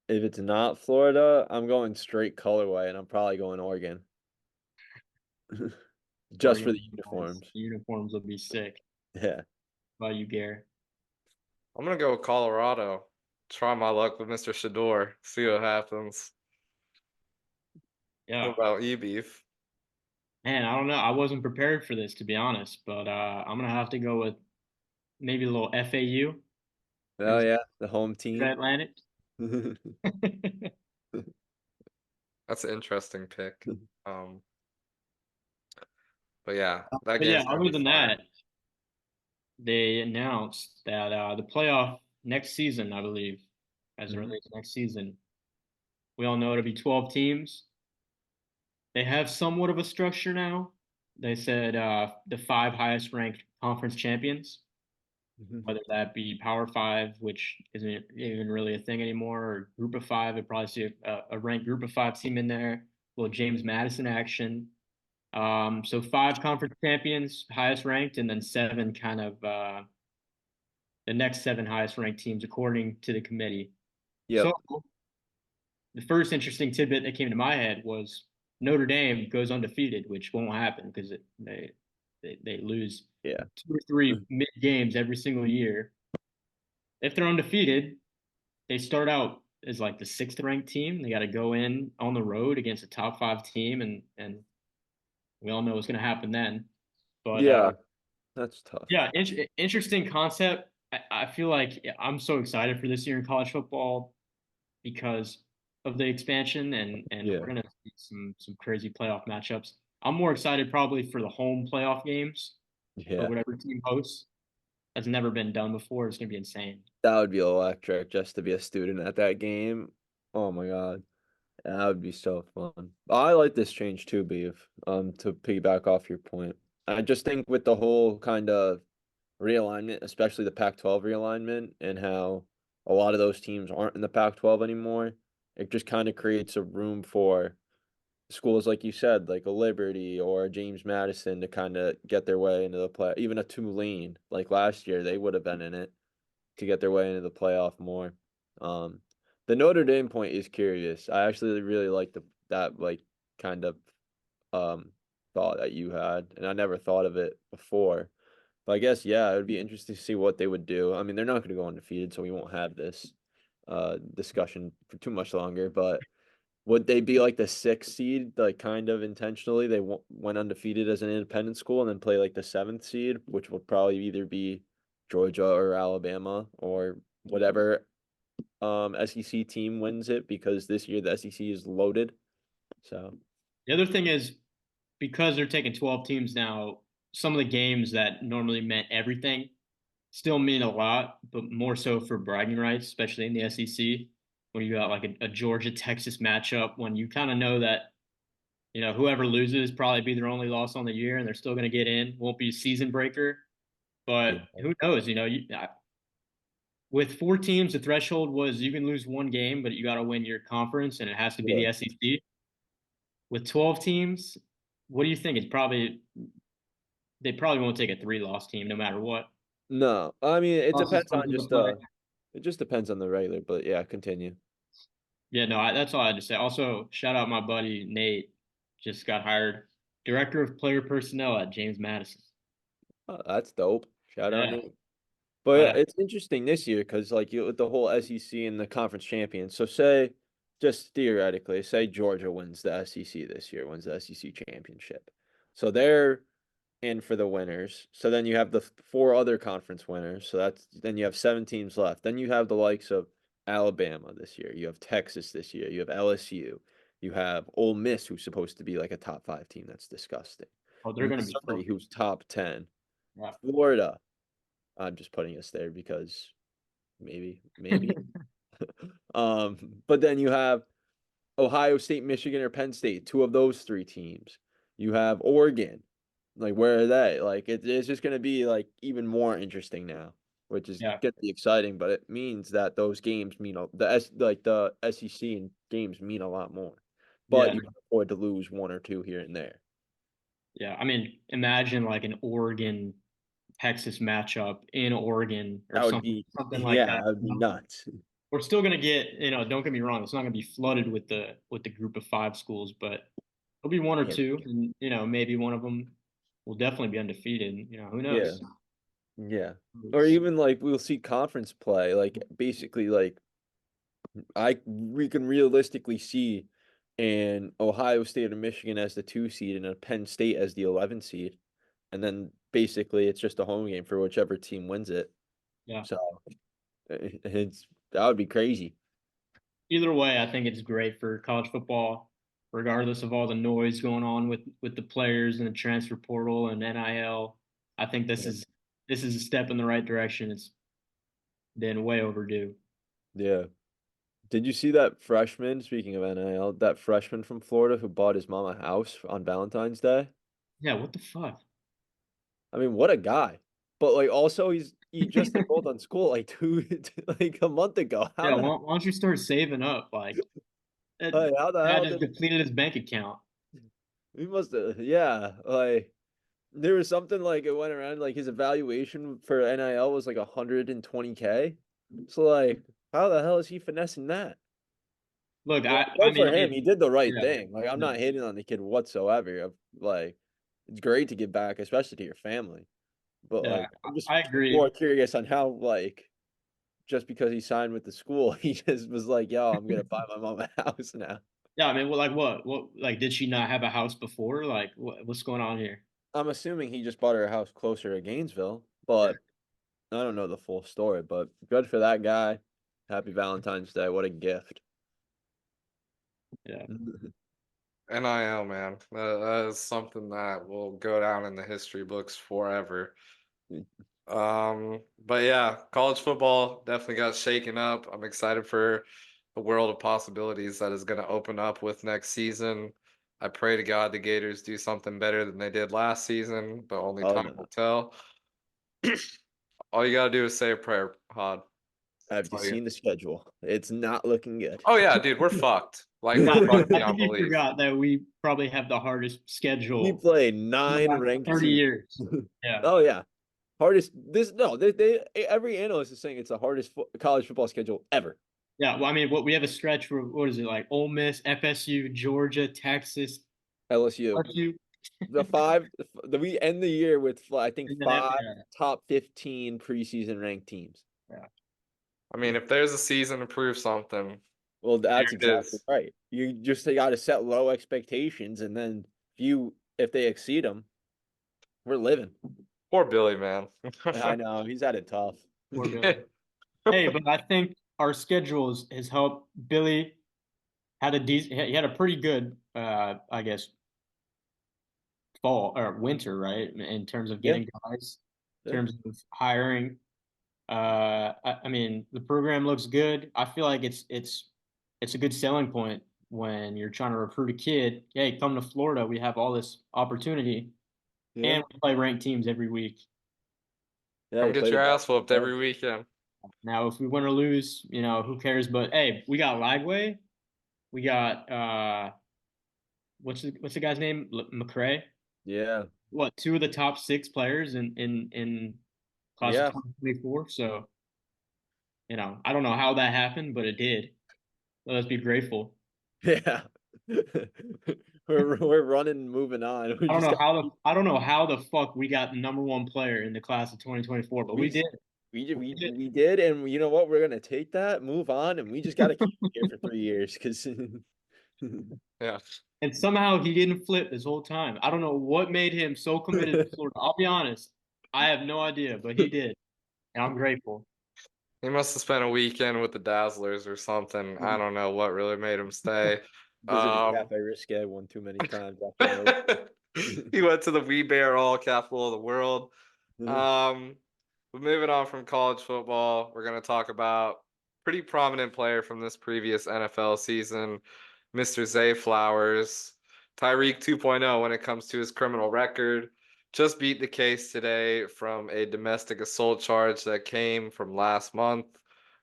If it's not Florida, I'm going straight colorway, and I'm probably going Oregon. Just for Oregon. the Nice. uniforms. The uniforms will be sick. Yeah. How about you, Gare? I'm gonna go with Colorado. Try my luck with Mr. Shador. See what happens. What Yeah, about you, Beef? man. I don't know. I wasn't prepared for this to be honest, but I'm gonna have to go with maybe a little FAU, Oh Arizona yeah, the home team. Atlantic. That's an interesting pick. Um, but yeah, that But yeah, game's gonna other be than fire. that, they announced that the playoff next season, I believe, as it Mhm. relates to next season, we all know it'll be 12 teams. They have somewhat of a structure now. They said the five highest ranked conference champions, Mhm. whether that be Power Five, which isn't even really a thing anymore, or Group of Five. I'd probably see a ranked Group of Five team in there. A little James Madison action. So five conference champions, highest ranked, and then seven kind of the next seven highest ranked teams according to the committee. So Yep. the first interesting tidbit that came to my head was Notre Dame goes undefeated, which won't happen because they lose Yeah. two or three mid games every single year. If they're undefeated, they start out as like the sixth ranked team. They got to go in on the road against a top five team, and we all know what's going to happen then. But Yeah, that's tough. yeah, interesting concept. I feel like I'm so excited for this year in college football because of the expansion, and Yeah. we're gonna see some crazy playoff matchups. I'm more excited probably for the home playoff games for Yeah. whatever team hosts. That's never been done before. It's gonna be insane. That would be electric just to be a student at that game. Oh my God. That would be so fun. I like this change too, Beav. To piggyback off your point. I just think with the whole kind of realignment, especially the Pac-12 realignment and how a lot of those teams aren't in the Pac-12 anymore, it just kind of creates a room for schools like you said, like a Liberty or a James Madison to kind of get their way into the play. Even a Tulane, like last year, they would have been in it to get their way into the playoff more. Um, the Notre Dame point is curious. I actually really like that like kind of um thought that you had, and I never thought of it before. But I guess yeah, it would be interesting to see what they would do. I mean, they're not going to go undefeated, so we won't have this discussion for too much longer. But would they be like the sixth seed, like kind of intentionally? They went undefeated as an independent school and then play like the seventh seed, which will probably either be Georgia or Alabama or whatever SEC team wins it because this year the SEC is loaded. So The other thing is because they're taking 12 teams now, some of the games that normally meant everything still mean a lot, but more so for bragging rights, especially in the SEC, when you got like a Georgia Texas matchup, when you kind of know that whoever loses probably be their only loss on the year, and they're still going to get in. Won't be a season breaker, but yeah, who knows? With four teams, the threshold was you can lose one game, but you got to win your conference, and it has to be yeah. the SEC. With 12 teams, what do you think? They probably won't take a three-loss team no matter what. No, I mean it Losses depends on comes into just play. it just depends on the regular, but yeah, continue. Yeah, no, that's all I had to say. Also, shout out my buddy Nate, just got hired director of player personnel at James Madison. Oh, that's dope. Shout out Yeah, Nate. But but yeah, it's interesting this year because like you with the whole SEC and the conference champions. So say just theoretically, say Georgia wins the SEC this year, wins the SEC championship. So they're in for the winners. So then you have the four other conference winners. So that's then you have 7 teams left. Then you have the likes of Alabama this year. You have Texas this year. You have LSU. You have Ole Miss, who's supposed to be like a top 5 team. That's disgusting. oh, they're going to be Missouri, so. who's top 10. Yeah. Florida. I'm just putting us there because maybe. But then you have Ohio State, Michigan, or Penn State, two of those 3 teams. You have Oregon. Like, where are they? Like, it's just going to be like even more interesting now, which is Yeah. going to be exciting. But it means that those games mean the SEC and games mean a lot more. But Yeah. you can afford to lose one or two here and there. Yeah. I mean, imagine like an Oregon Texas matchup in Oregon or That would be, something like yeah, that. that would be nuts. We're still gonna get, don't get me wrong, it's not gonna be flooded with the group of five schools, but there'll be one or Yeah, two, and maybe one of them will definitely be undefeated. Who yeah, knows? yeah. Or even like we'll see conference play. Like basically, like we can realistically see an Ohio State or Michigan as the 2 seed and a Penn State as the 11 seed, and then basically it's just a home game for whichever team wins it. Yeah. So that would be crazy. Either way, I think it's great for college football, regardless of all the noise going on with the players and the transfer portal and NIL. I think Yeah. this is a step in the right direction. It's been way overdue. Yeah. Did you see that freshman, speaking of NIL, that freshman from Florida who bought his mom a house on Valentine's Day? Yeah, what the fuck? I mean, what a guy. But like also he just enrolled on school like like a month ago. Yeah, why don't you start saving up? Like, How the that hell just did depleted his bank account. he must have, yeah, like there was something like it went around like his evaluation for NIL was like 120K. So like how the hell is he finessing that? Look, Well, I good mean, for him. He did the right yeah, thing. Like I'm yeah, not hating on the kid whatsoever. Like it's great to give back, especially to your family. But yeah, like I'm just I agree. more curious on how like just because he signed with the school, he just was like, "Yo, I'm gonna buy my mom a house now." Yeah, I mean, well, like like, did she not have a house before? Like, what's going on here? I'm assuming he just bought her a house closer to Gainesville, but I don't know the full story. But good for that guy. Happy Valentine's Day. What a gift. Yeah, NIL, man. That is something that will go down in the history books forever. But yeah, college football definitely got shaken up. I'm excited for the world of possibilities that is going to open up with next season. I pray to God the Gators do something better than they did last season, but only Oh time no. will tell. All you gotta do is say a prayer, Hod. Have That's you all you. seen the schedule? It's not looking good. Oh yeah, dude, we're fucked. Like yeah. we're fucked I think beyond you belief. forgot that we probably have the hardest We schedule play in the nine last ranked 30 teams. years. Yeah, Oh yeah. Hardest this no, they every analyst is saying it's the hardest college football schedule ever. yeah. Well, I mean, what we have a stretch for what is it like? Ole Miss, FSU, Georgia, Texas, LSU. LSU, The five we end the year with I think and then five yeah, top 15 preseason ranked teams. yeah, I mean, if there's a season to prove something, Well, here that's it exactly is. right. You just got to set low expectations, and then if they exceed them, we're living. Poor Billy, man. I know he's had it tough. poor Billy. Hey, but I think our schedules has helped. Billy had a he had a pretty good, I guess, fall or winter, right? In terms of Yeah, getting guys, in yeah, terms of hiring. I mean, the program looks good. I feel like it's a good selling point when you're trying to recruit a kid. Hey, come to Florida. We have all this opportunity, yeah, and we play ranked teams every week. yeah. Come You get play the your best. ass whooped every weekend. Now, if we win or lose, who cares? But hey, we got Lagway. We got what's the guy's name? McCray. Yeah, What, two of the top six players in class of yeah, 2024. So, I don't know how that happened, but it did. So let's be grateful. yeah. We're running, and moving on. We just got I don't know how the fuck we got the number one player in the class of 2024, but we we did. We did. we did, and you know what? We're gonna take that, move on, and we just got to keep him here for 3 years because Yeah. And somehow he didn't flip this whole time. I don't know what made him so committed to Florida. I'll be honest. I have no idea, but he did. And I'm grateful. He must have spent a weekend with the Dazzlers or something. I don't know what really made him stay. visited Um, Cafe Risque one too many times after an he went to the We Bear All capital of the world. open. Um, but moving on from college football, we're going to talk about pretty prominent player from this previous NFL season, Mr. Zay Flowers. Tyreek 2.0 when it comes to his criminal record. Just beat the case today from a domestic assault charge that came from last month.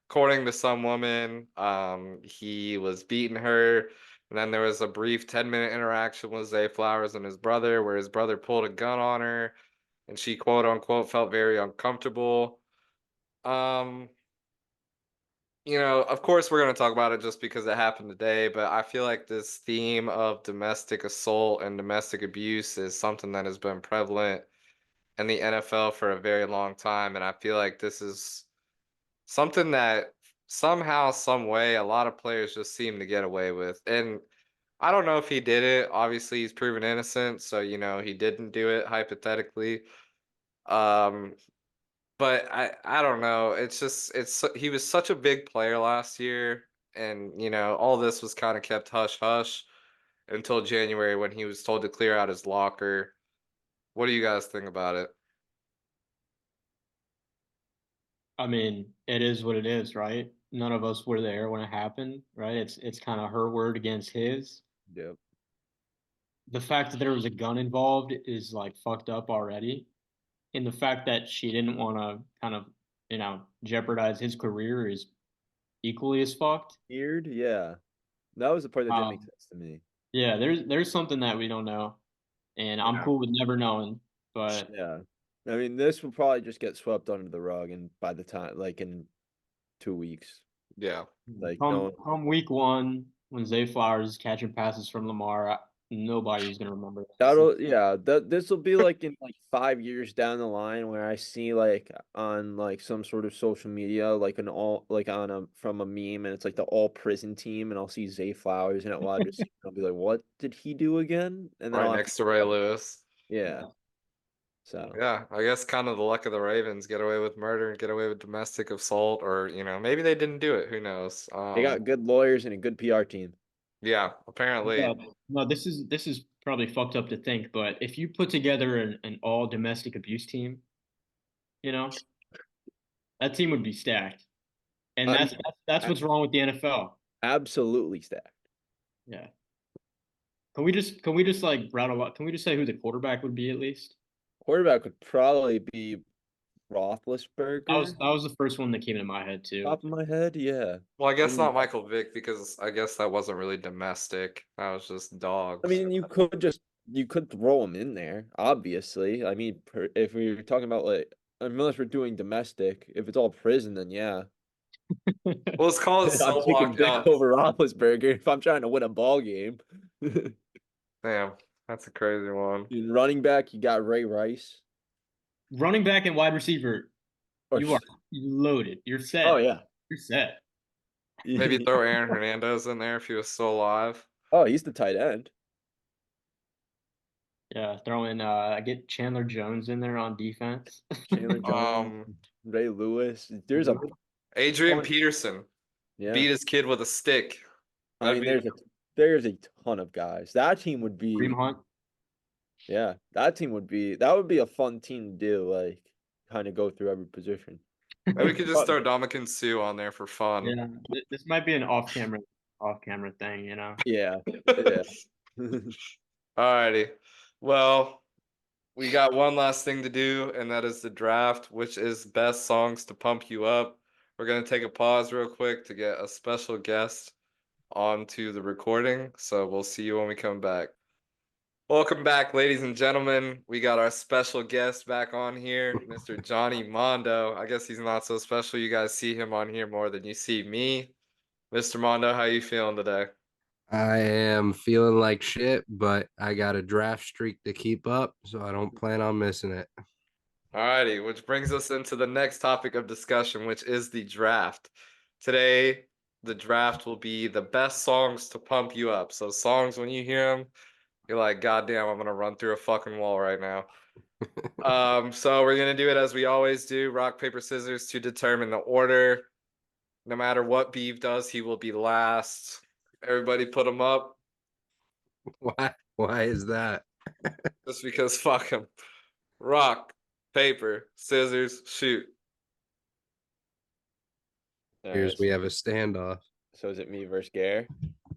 According to some woman, he was beating her. And then there was a brief 10-minute interaction with Zay Flowers and his brother where his brother pulled a gun on her and she quote unquote felt very uncomfortable. Um, of course we're going to talk about it just because it happened today, but I feel like this theme of domestic assault and domestic abuse is something that has been prevalent in the NFL for a very long time. And I feel like this is something that somehow, some way, a lot of players just seem to get away with. And I don't know if he did it. Obviously, he's proven innocent, so he didn't do it hypothetically. Um, but I don't know. It's just he was such a big player last year, and all this was kind of kept hush hush until January when he was told to clear out his locker. What do you guys think about it? I mean, it is what it is, right? None of us were there when it happened, right? It's kind of her word against his. Yep. The fact that there was a gun involved is like fucked up already. And the fact that she didn't want to kind of, jeopardize his career is equally as fucked. Weird, yeah. That was the part that didn't make Um, sense to me. yeah, there's something that we don't know, and I'm Yeah. cool with never knowing. But Yeah. I mean, this will probably just get swept under the rug, and by the time, like in 2 weeks, Yeah. like come no, come week one, when Zay Flowers is catching passes from Lamar, nobody's gonna remember that. yeah, this will be like in like 5 years down the line where I see like on like some sort of social media, like an all like on a from a meme, and it's like the all prison team, and I'll see Zay Flowers and I'll just I'll be like, what did he do again? And then Right I'll have to, next to Ray Lewis. yeah. So Yeah, I guess kind of the luck of the Ravens, get away with murder and get away with domestic assault, or maybe they didn't do it. Who knows? they got good lawyers and a good PR team. Yeah, apparently. Yeah, no, this is probably fucked up to think, but if you put together an all domestic abuse team, you know, that team would be stacked. And I that's mean, that's a- what's wrong with the NFL. absolutely stacked. Yeah. Can we just like rattle up? Can we just say who the quarterback would be at least? Quarterback would probably be That was Roethlisberger. that was the first one that came into my head too. Top of my head, yeah. Well, I I guess mean, not Michael Vick because I guess that wasn't really domestic. That was just I dogs. mean, you could throw him in there, obviously. I mean, if we were talking about like unless we're doing domestic, if it's all prison, then yeah, Well, let's call it I'm cell taking block. Vic over Roethlisberger if I'm trying to win a ball game. Damn, that's a crazy one. In running back, you got Ray Rice. Running back and wide receiver, Or you are loaded. You're oh set. yeah, You're set. Maybe throw Aaron Hernandez in there if he was still alive. oh he's the tight end. Yeah, throw in get Chandler Jones in there on defense. Chandler Jones, Um, Ray Lewis. There's a Adrian ton, Peterson yeah. beat his kid with a stick. I That'd mean, be there's a ton of guys. That team would Kareem be Hunt. yeah. That would be a fun team to do. Like kind of go through every position. maybe we could just But throw Dominican Sue on there for fun. Yeah, this might be an off camera thing, you know. yeah, yeah. Alrighty. Well, we got one last thing to do, and that is the draft, which is best songs to pump you up. We're gonna take a pause real quick to get a special guest onto the recording. So we'll see you when we come back. Welcome back, ladies and gentlemen. We got our special guest back on here, Mr. Johnny Mondo. I guess he's not so special. You guys see him on here more than you see me. Mr. Mondo, how you feeling today? I am feeling like shit, but I got a draft streak to keep up, so I don't plan on missing it. Alrighty, which brings us into the next topic of discussion, which is the draft. Today, the draft will be the best songs to pump you up. So songs when you hear them, you're like, God damn, I'm gonna run through a fucking wall right now. So we're gonna do it as we always do, rock, paper, scissors to determine the order. No matter what Beav does, he will be last. Everybody put him up, Why? Why is that? just because fuck him. Rock, paper, scissors, shoot. All Here's right. we have a standoff. So is it me versus Gare?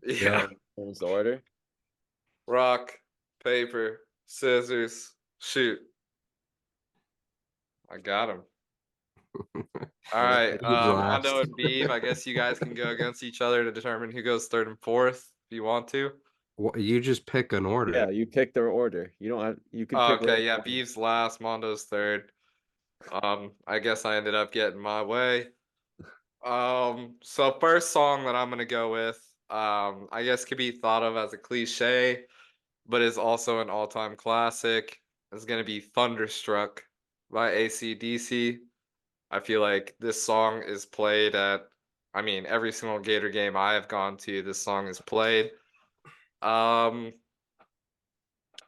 Yeah. What was the order? rock, paper, scissors, shoot. I got him. All right, Who's last? Mondo and Beav, I guess you guys can go against each other to determine who goes third and fourth if you want to. You just pick an order. Yeah, you pick their order. You don't have. You can Oh, pick. okay, yeah, whatever. Beav's last, Mondo's third. I guess I ended up getting my way. So first song that I'm gonna go with, I guess could be thought of as a cliche, but is also an all-time classic. Is gonna be Thunderstruck by AC/DC. I feel like this song is played at, I mean, every single Gator game I have gone to, this song is played. And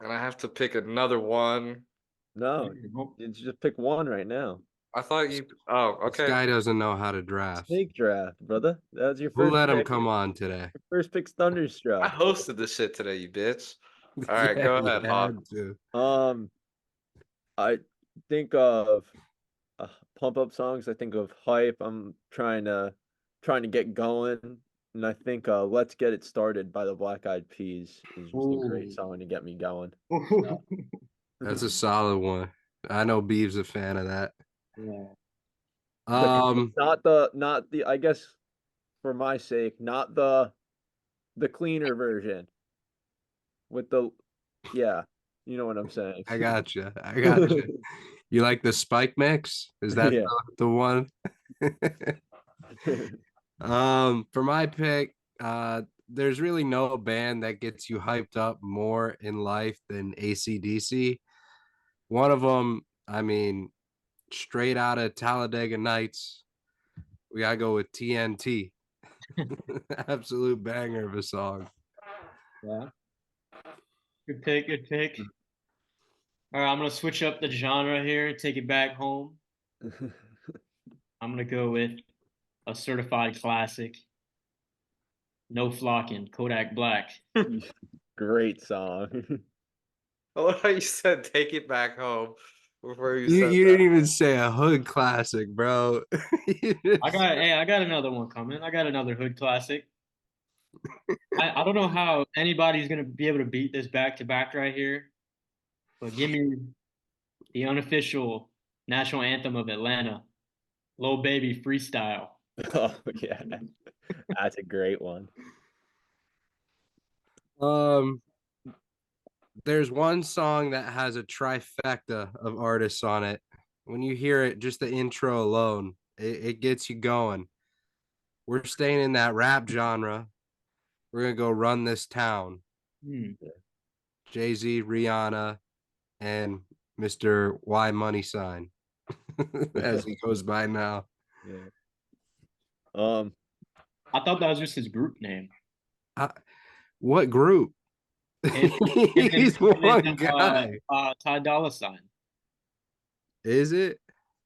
I have to pick another one. No, you just pick one right now. I thought you, oh, This okay. guy doesn't know how to draft. Snake draft, brother. That was your Who first. let him pick. come on today? Your first pick's I Thunderstruck. hosted this shit today, you bitch. All right, Yeah, go you ahead, Hot. had to. I think of pump up songs. I think of hype. I'm trying to get going, and I think "Let's Get It Started" by the Black Eyed Peas is just a great Ooh. song to get me going. That's a solid one. I know Beav's a fan of that. Yeah. Not the I guess for my sake, not the cleaner version with the yeah, you know what I'm saying. I got you. I got you. You like the Spike mix? Is that Yeah. the one? For my pick, there's really no band that gets you hyped up more in life than AC/DC. One of them, I mean, straight out of Talladega Nights, we gotta go with TNT. Absolute banger of a song. Yeah. Good pick. Good pick. All right, I'm gonna switch up the genre here. Take it back home. I'm gonna go with a certified classic. No Flocking, Kodak Black. Great song. I love how you said "take it back home" before you You said you that. didn't even say a hood classic, bro. I got another one coming. I got another hood classic. I don't know how anybody's gonna be able to beat this back to back right here, but give me the unofficial national anthem of Atlanta, "Lil Baby Freestyle." Oh yeah, that's a great one. Um, there's one song that has a trifecta of artists on it. When you hear it, just the intro alone, it gets you going. We're staying in that rap genre. We're gonna go run this town. Hmm. Jay-Z, Rihanna, and Mr. Y Money Sign, as he goes by now. Yeah. I thought that was just his group name. What group? He's one guy. Ty Dolla Sign. Is it?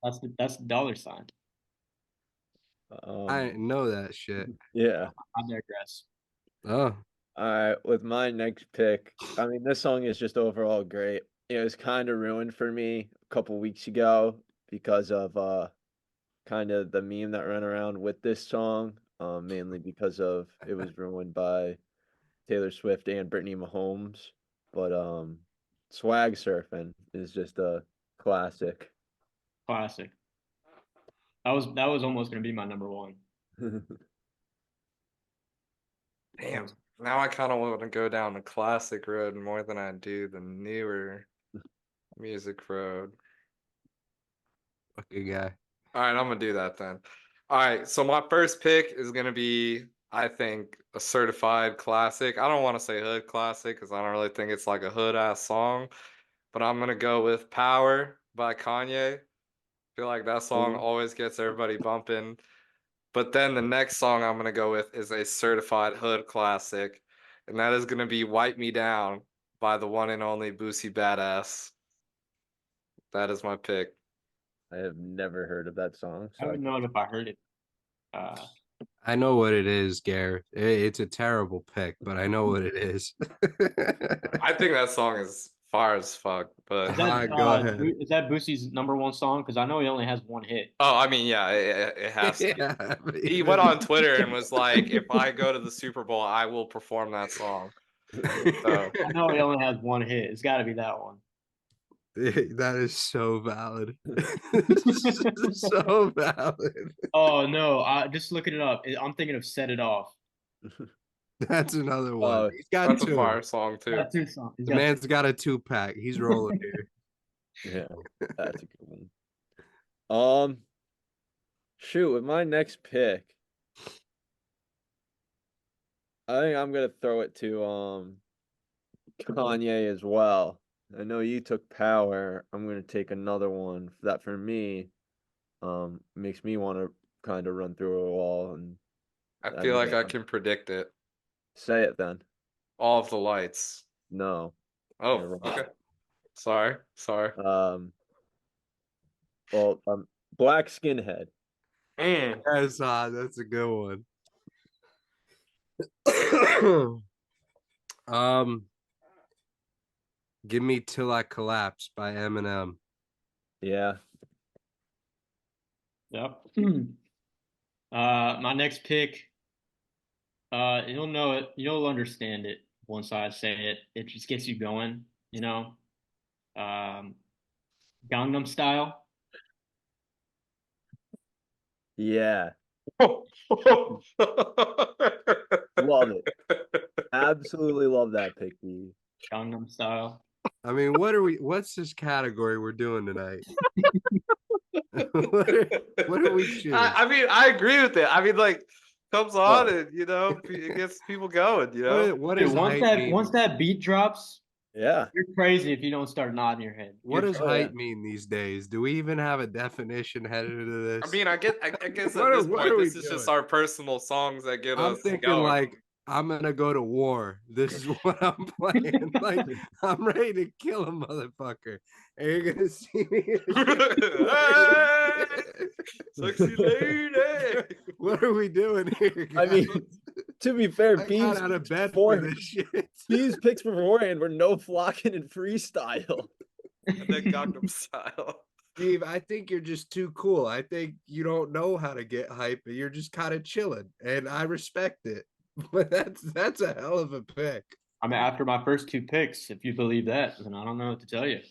That's the dollar sign. I didn't know that shit. Yeah. I digress. Oh, All right, with my next pick, I mean, this song is just overall great. It was kind of ruined for me a couple weeks ago because of kind of the meme that ran around with this song, mainly because of it was ruined by Taylor Swift and Brittany Mahomes. But Swag Surfing is just a classic. Classic. That was almost gonna be my number one. Damn. Now I kind of want to go down the classic road more than I do the newer music road. fucking guy. All right, I'm gonna do that then. All right, so my first pick is gonna be, I think, a certified classic. I don't want to say hood classic because I don't really think it's like a hood ass song, but I'm gonna go with "Power" by Kanye. I feel like that song always gets everybody bumping. But then the next song I'm gonna go with is a certified hood classic, and that is gonna be "Wipe Me Down" by the one and only Boosie Badass. That is my pick. I have never heard of that song. I don't know if I heard it. I know what it is, Gareth. It's a terrible pick, but I know what it is. I think that song is fire as fuck, but Go ahead. Is that Boosie's number one song? Because I know he only has one hit. oh, I mean, yeah, it has to be. Yeah, but He went on Twitter and was like, "If I go to the Super Bowl, I will perform that song." So I know he only has one hit. It's got to be that one. That is so valid. So valid. Oh no! I just looking it up. I'm thinking of "Set It Off." That's another one. He's got that's a two. fire song too. Got two songs. He's The got man's got a 2-pack. He's rolling here. Yeah, that's a good one. Shoot, with my next pick, I think I'm gonna throw it to Kanye as well. I know you took Power. I'm gonna take another one that for me makes me want to kind of run through a wall and I I feel mean, like I can predict it. say it then. All of the lights. No, Oh, you're wrong. okay. Sorry. Well, Black Skinhead. That's a good one. Give me Till I Collapse by Eminem. Yeah. Yep. My next pick. You'll know it. You'll understand it once I say it. It just gets you going. You know. Gangnam Style. Yeah. Love Love it. Absolutely love that pick, Beav. Gangnam Style. I mean, what's this category we're doing tonight? what are we choosing? I mean, I agree with it. I mean, like, comes on and it gets people going. What Dude, does once hype that mean? once that beat drops, Yeah. you're crazy if you don't start nodding your head. What does Oh, hype yeah. mean these days? Do we even have a definition headed into this? I mean, I guess at this What are point, we this is just doing? our personal songs that get I'm us thinking going. like I'm gonna go to war. This is what I'm playing. Like I'm ready to kill a motherfucker. And you're gonna see me. Hey, sexy lady. What are we doing here, I mean, guys? to be fair, I got out of bed for this shit. Beav's picks beforehand were no flocking and freestyle. And then Gangnam Style. Steve, I think you're just too cool. I think you don't know how to get hype, and you're just kind of chilling, and I respect it. But that's a hell of a pick. I mean, after my first two picks, if you believe that, then I don't know what to tell you.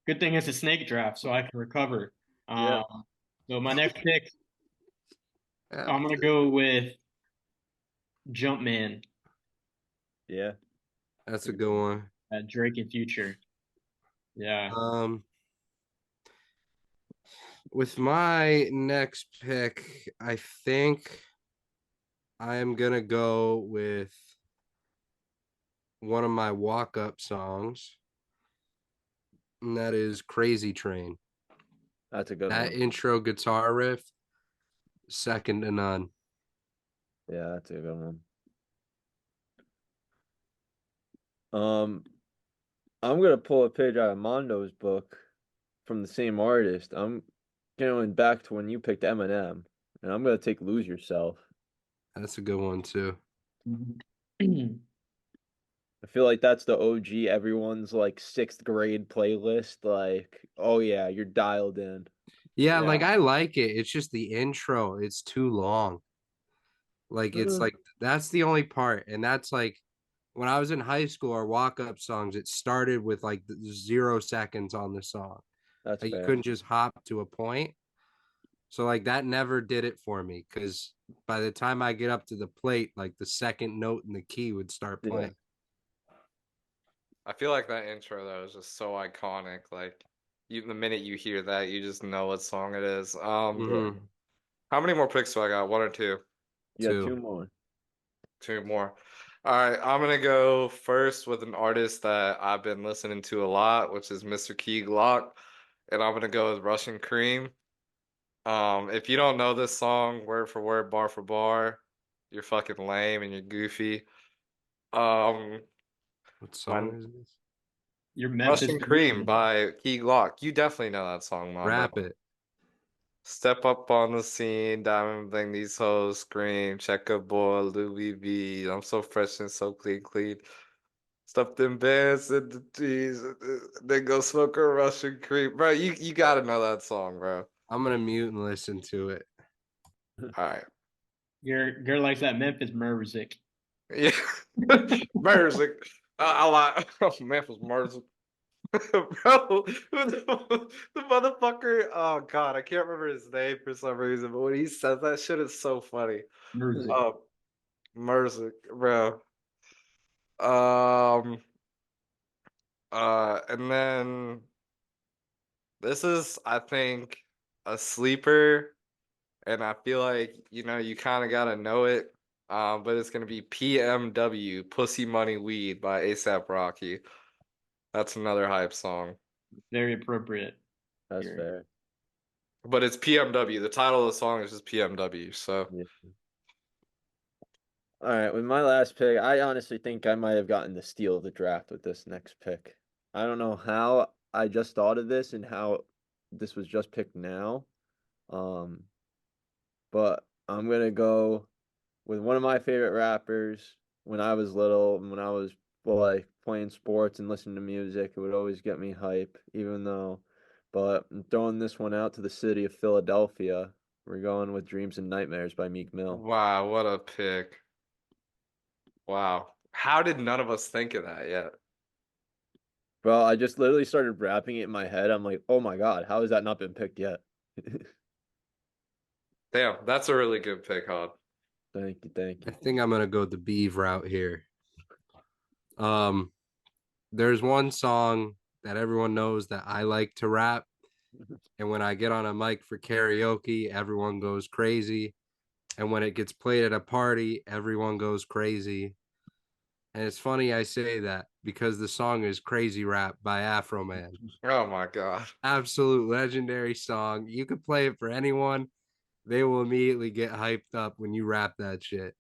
Good thing it's a snake draft, so I can recover. Yeah. So my next pick, I'm gonna go with Jumpman. Yeah. That's a good one. Drake and Future. Yeah. With my next pick, I think I am gonna go with one of my walk-up songs, and that is Crazy Train. That's a good That one. intro guitar riff, second to none. Yeah, that's a good one. I'm gonna pull a page out of Mondo's book from the same artist. I'm going back to when you picked Eminem, and I'm gonna take Lose Yourself. That's a good one too. I feel like that's the OG everyone's like 6th grade playlist. Like, oh yeah, you're dialed in. Yeah, like I like it. It's just the intro. It's too long. Like it's like that's the only part, and that's like when I was in high school, our walk-up songs, it started with like 0 seconds on the song. That's Like you fair. couldn't just hop to a point. So like that never did it for me because by the time I get up to the plate, like the second note in the key would start playing. I feel like that intro though is just so iconic. Like the minute you hear that, you just know what song it is. How many more picks do I got? One or two? Yeah, two more. Two more. All right, I'm gonna go first with an artist that I've been listening to a lot, which is Mr. Key Glock, and I'm gonna go with Russian Cream. If you don't know this song word for word, bar for bar, you're fucking lame and you're goofy. What song is this? Your Memphis Russian Cream by Key Glock. You definitely know that song, Mondo. Rap it. Step up on the scene, diamond bling, these hoes scream, check a boy, Louis V. I'm so fresh and so clean. Stuff them bands in the trees, then go smoke a Russian Cream. Bro, you gotta know that song, bro. I'm gonna mute and listen to it. All right. You're like that Memphis music. Yeah. Merzik. I like Memphis Merzik. Bro, the motherfucker. Oh God, I can't remember his name for some reason, but when he says that shit, it's so funny. Merzik. Merzik, bro. Um, and then this is, I think, a sleeper, and I feel like you kind of gotta know it. But it's gonna be PMW, Pussy Money Weed by ASAP Rocky. That's another hype song. Very appropriate. That's Here. fair. But it's PMW. The title of the song is just PMW. So Yeah. All right, with my last pick, I honestly think I might have gotten the steal of the draft with this next pick. I don't know how I just thought of this and how this was just picked now. Um, but I'm gonna go with one of my favorite rappers when I was little and when I was like playing sports and listening to music. It would always get me hype, even though. But I'm throwing this one out to the city of Philadelphia. We're going with Dreams and Nightmares by Meek Mill. wow, what a pick. Wow. How did none of us think of that yet? Bro, I just literally started rapping it in my head. I'm like, oh my God, how has that not been picked yet? Damn, that's a really good pick, Hod. Thank you, thank I you. think I'm gonna go the Beav route here. Um, there's one song that everyone knows that I like to rap, and when I get on a mic for karaoke, everyone goes crazy. And when it gets played at a party, everyone goes crazy. And it's funny I say that because the song is Crazy Rap by Afro Man. Oh my God. Absolute legendary song. You could play it for anyone. They will immediately get hyped up when you rap that shit.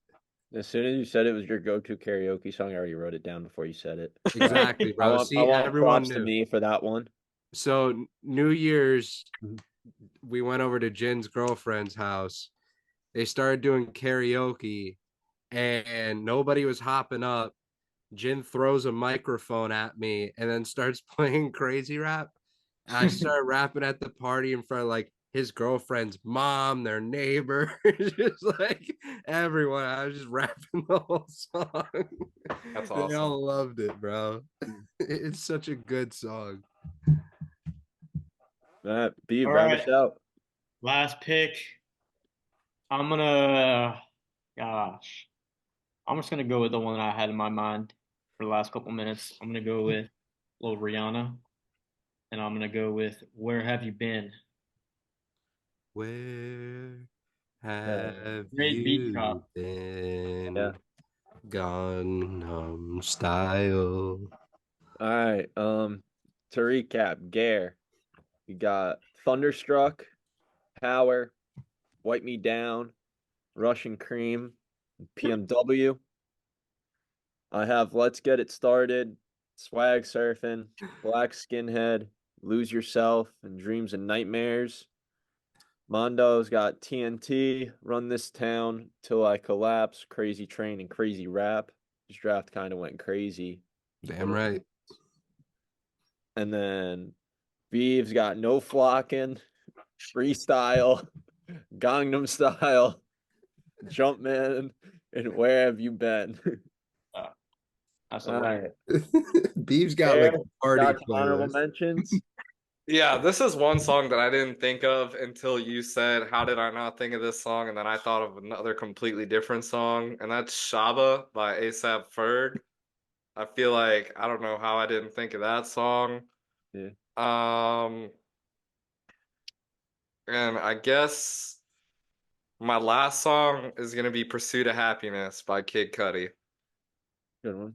As soon as you said it was your go-to karaoke song, I already wrote it down before you said it. Exactly, I bro. want I See, want everyone props to knew. me for that one. So New Year's, Mhm. we went over to Jin's girlfriend's house. They started doing karaoke and nobody was hopping up. Jin throws a microphone at me and then starts playing crazy rap. And I start rapping at the party in front of like his girlfriend's mom, their neighbor, just like everyone. I was just rapping the whole song. That's They awesome. all loved it, bro. It's such a good song. Beav, All round right. us out. Last pick. I'm gonna, gosh, I'm just gonna go with the one that I had in my mind for the last couple minutes. I'm gonna go with Lil Rihanna, and I'm gonna go with "Where Have You Been." Where Yeah. have Great beat you drop. Yeah. been? Gangnam Style. All right. To recap, Gare, you got Thunderstruck, Power, Wipe Me Down, Russian Cream, PMW. I have Let's Get It Started, Swag Surfing, Black Skinhead, Lose Yourself, and Dreams and Nightmares. Mondo's got TNT, Run This Town, Till I Collapse, Crazy Train, and Crazy Rap. This draft kind of went crazy. Damn right. And then Beav's got No Flockin', Freestyle, Gangnam Style, Jumpman, and Where Have You Been? Uh, that's a All winner. right. Beeves got like There, a party got some honorable playlist. mentions. Yeah, this is one song that I didn't think of until you said, "How did I not think of this song?" And then I thought of another completely different song, and that's Shaba by ASAP Ferg. I feel like I don't know how I didn't think of that song. Yeah. Um, and I guess my last song is gonna be "Pursuit of Happiness" by Kid Cudi. Good one.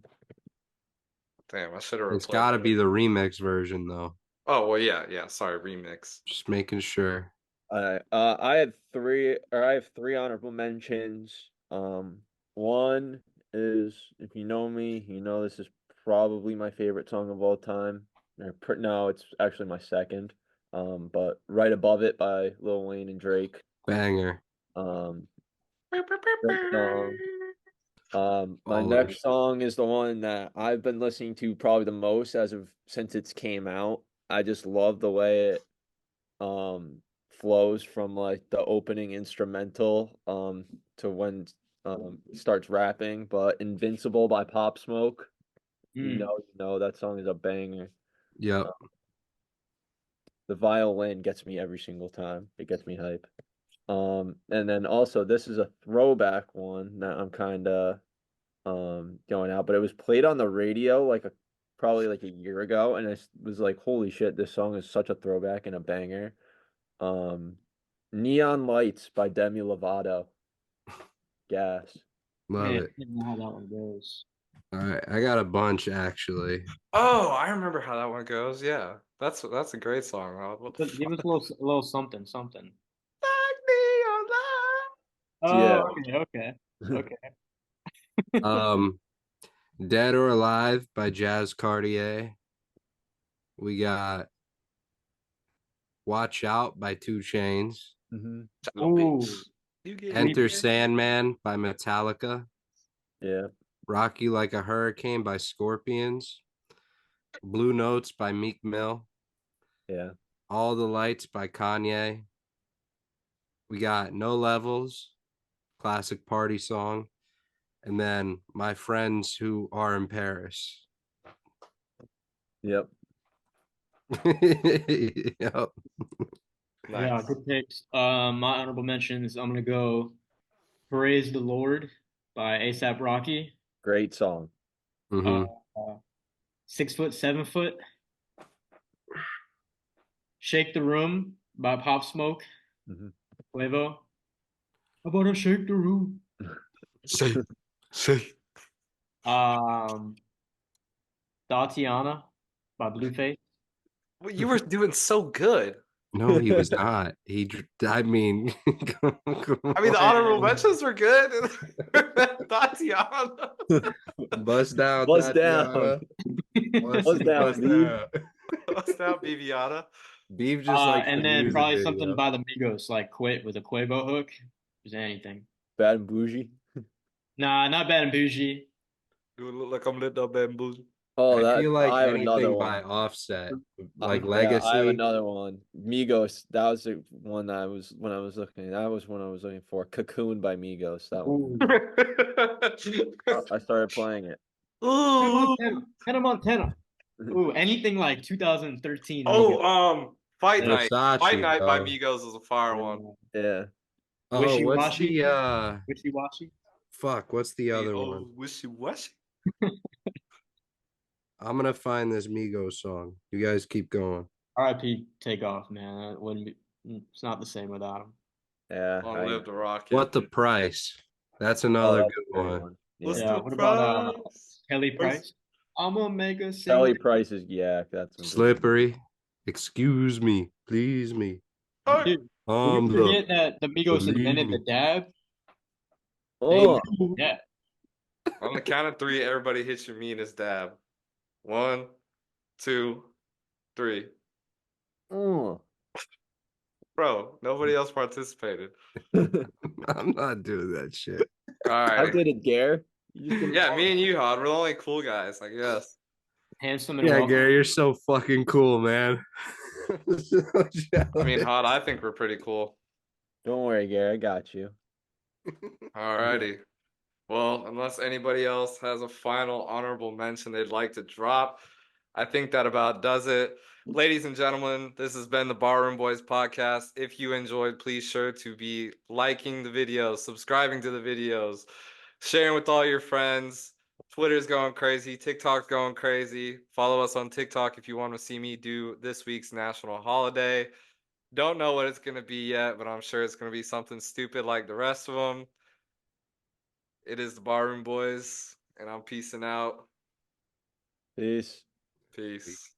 Damn, I should have It's replaced got to it. be the remix version though. Oh, well, yeah, yeah. Sorry, remix. Just making sure. I have three honorable mentions. One is if you know me, you know this is probably my favorite song of all time. No, it's actually my second. But right above it by Lil Wayne and Drake. Banger. Um, great song. My Baller. next song is the one that I've been listening to probably the most since it's came out. I just love the way it flows from like the opening instrumental to when starts rapping, but Invincible by Pop Smoke. Mm. You know that song is a banger. Yep. The violin gets me every single time. It gets me hype. And then also this is a throwback one that I'm kind of going out, but it was played on the radio probably like a year ago, and I was like, holy shit, this song is such a throwback and a banger. Neon Lights by Demi Lovato. Gas. Love Man, it. I don't know how that one goes. All right, I got a bunch actually. Oh, I remember how that one goes. Yeah, that's a great song, Rod. What the But give fuck? us a little something, something. Like neon light. Yeah. Oh, okay. Um, Dead or Alive by Jazz Cartier. We got Watch Out by 2 Chains. Mm-hmm. Ciao, Ooh, bitch. You get Enter it. Sandman by Metallica. Yeah. Rock You Like a Hurricane by Scorpions. Blue Notes by Meek Mill. Yeah. All the Lights by Kanye. We got No Levels, classic party song. And then My Friends Who Are in Paris. Yep. Yep. yeah, Nice. good picks. My honorable mentions. I'm gonna go "Praise the Lord" by ASAP Rocky. Great song. Uh, Hmm. 6 foot, 7 foot. "Shake the Room" by Pop Smoke. Mm-hmm. Quavo. How about I shake the room? Say, say. Um, Tatiana by Blueface. Well, you were doing so good. No, he was not. I mean, I mean, the honorable And mentions were good. Tatiana. bust down, Bust down. Tatiana. Bust down, Bust Beav. down. What's that, Bibiana? Beef just likes the and then music probably something video. by the Migos, like "Quit" with a Quavo hook. Is anything? Bad and bougie. Nah, not Bad and Bougie. Do it look like I'm lit up bamboozled? Oh, I feel like I have another anything by one. Offset, like Yeah, I have Legacy. another one. Migos. That was the one that I was when I was looking. That was one I was looking for. Cocoon by Migos. That one. Ooh. I started playing it. Hannah Ooh. Montana. Hannah Montana. Ooh, anything like 2013 Oh, Migos. Fight Yeah. Night. Fight Versace, Night by bro. Migos is a fire one. Yeah. Oh, Wishy what's Washy. the Wishy Washy. fuck, what's the The other one? old wishy washy. I'm gonna find this Migos song. You guys keep going. R.I.P. Takeoff, man. That wouldn't be. It's not the same without him. Yeah. Long live the rocket. What the Price? That's Oh, another that's good a great one. one. What's Yeah. Yeah. the What about price? Kelly Where's- Price? I'm gonna make a sing. Kelly Price is that's some good. Slippery. Excuse me, please me. Oh, Dude, did you The forget that the Migos believe invented me. the dab? They Oh, invented the dab. on the count of three, everybody hits your meanest dab. 1, 2, 3. oh. Bro, nobody else participated. I'm not doing that shit. All How right. did it, Gare? You just didn't Yeah, call me it. and you, Hod. We're the only cool guys, I guess. Handsome and Yeah, wealthy. Gary, you're so fucking cool, man. So I mean, jealous. Hod, I think we're pretty cool. Don't worry, Gare. I got you. All righty. Well, unless anybody else has a final honorable mention they'd like to drop, I think that about does it. Ladies and gentlemen, this has been the Barroom Boys podcast. If you enjoyed, please sure to be liking the videos, subscribing to the videos, sharing with all your friends. Twitter's going crazy, TikTok's going crazy. Follow us on TikTok if you want to see me do this week's national holiday. Don't know what it's going to be yet, but I'm sure it's going to be something stupid like the rest of them. It is the Barroom Boys, and I'm peacing out. Peace. Peace.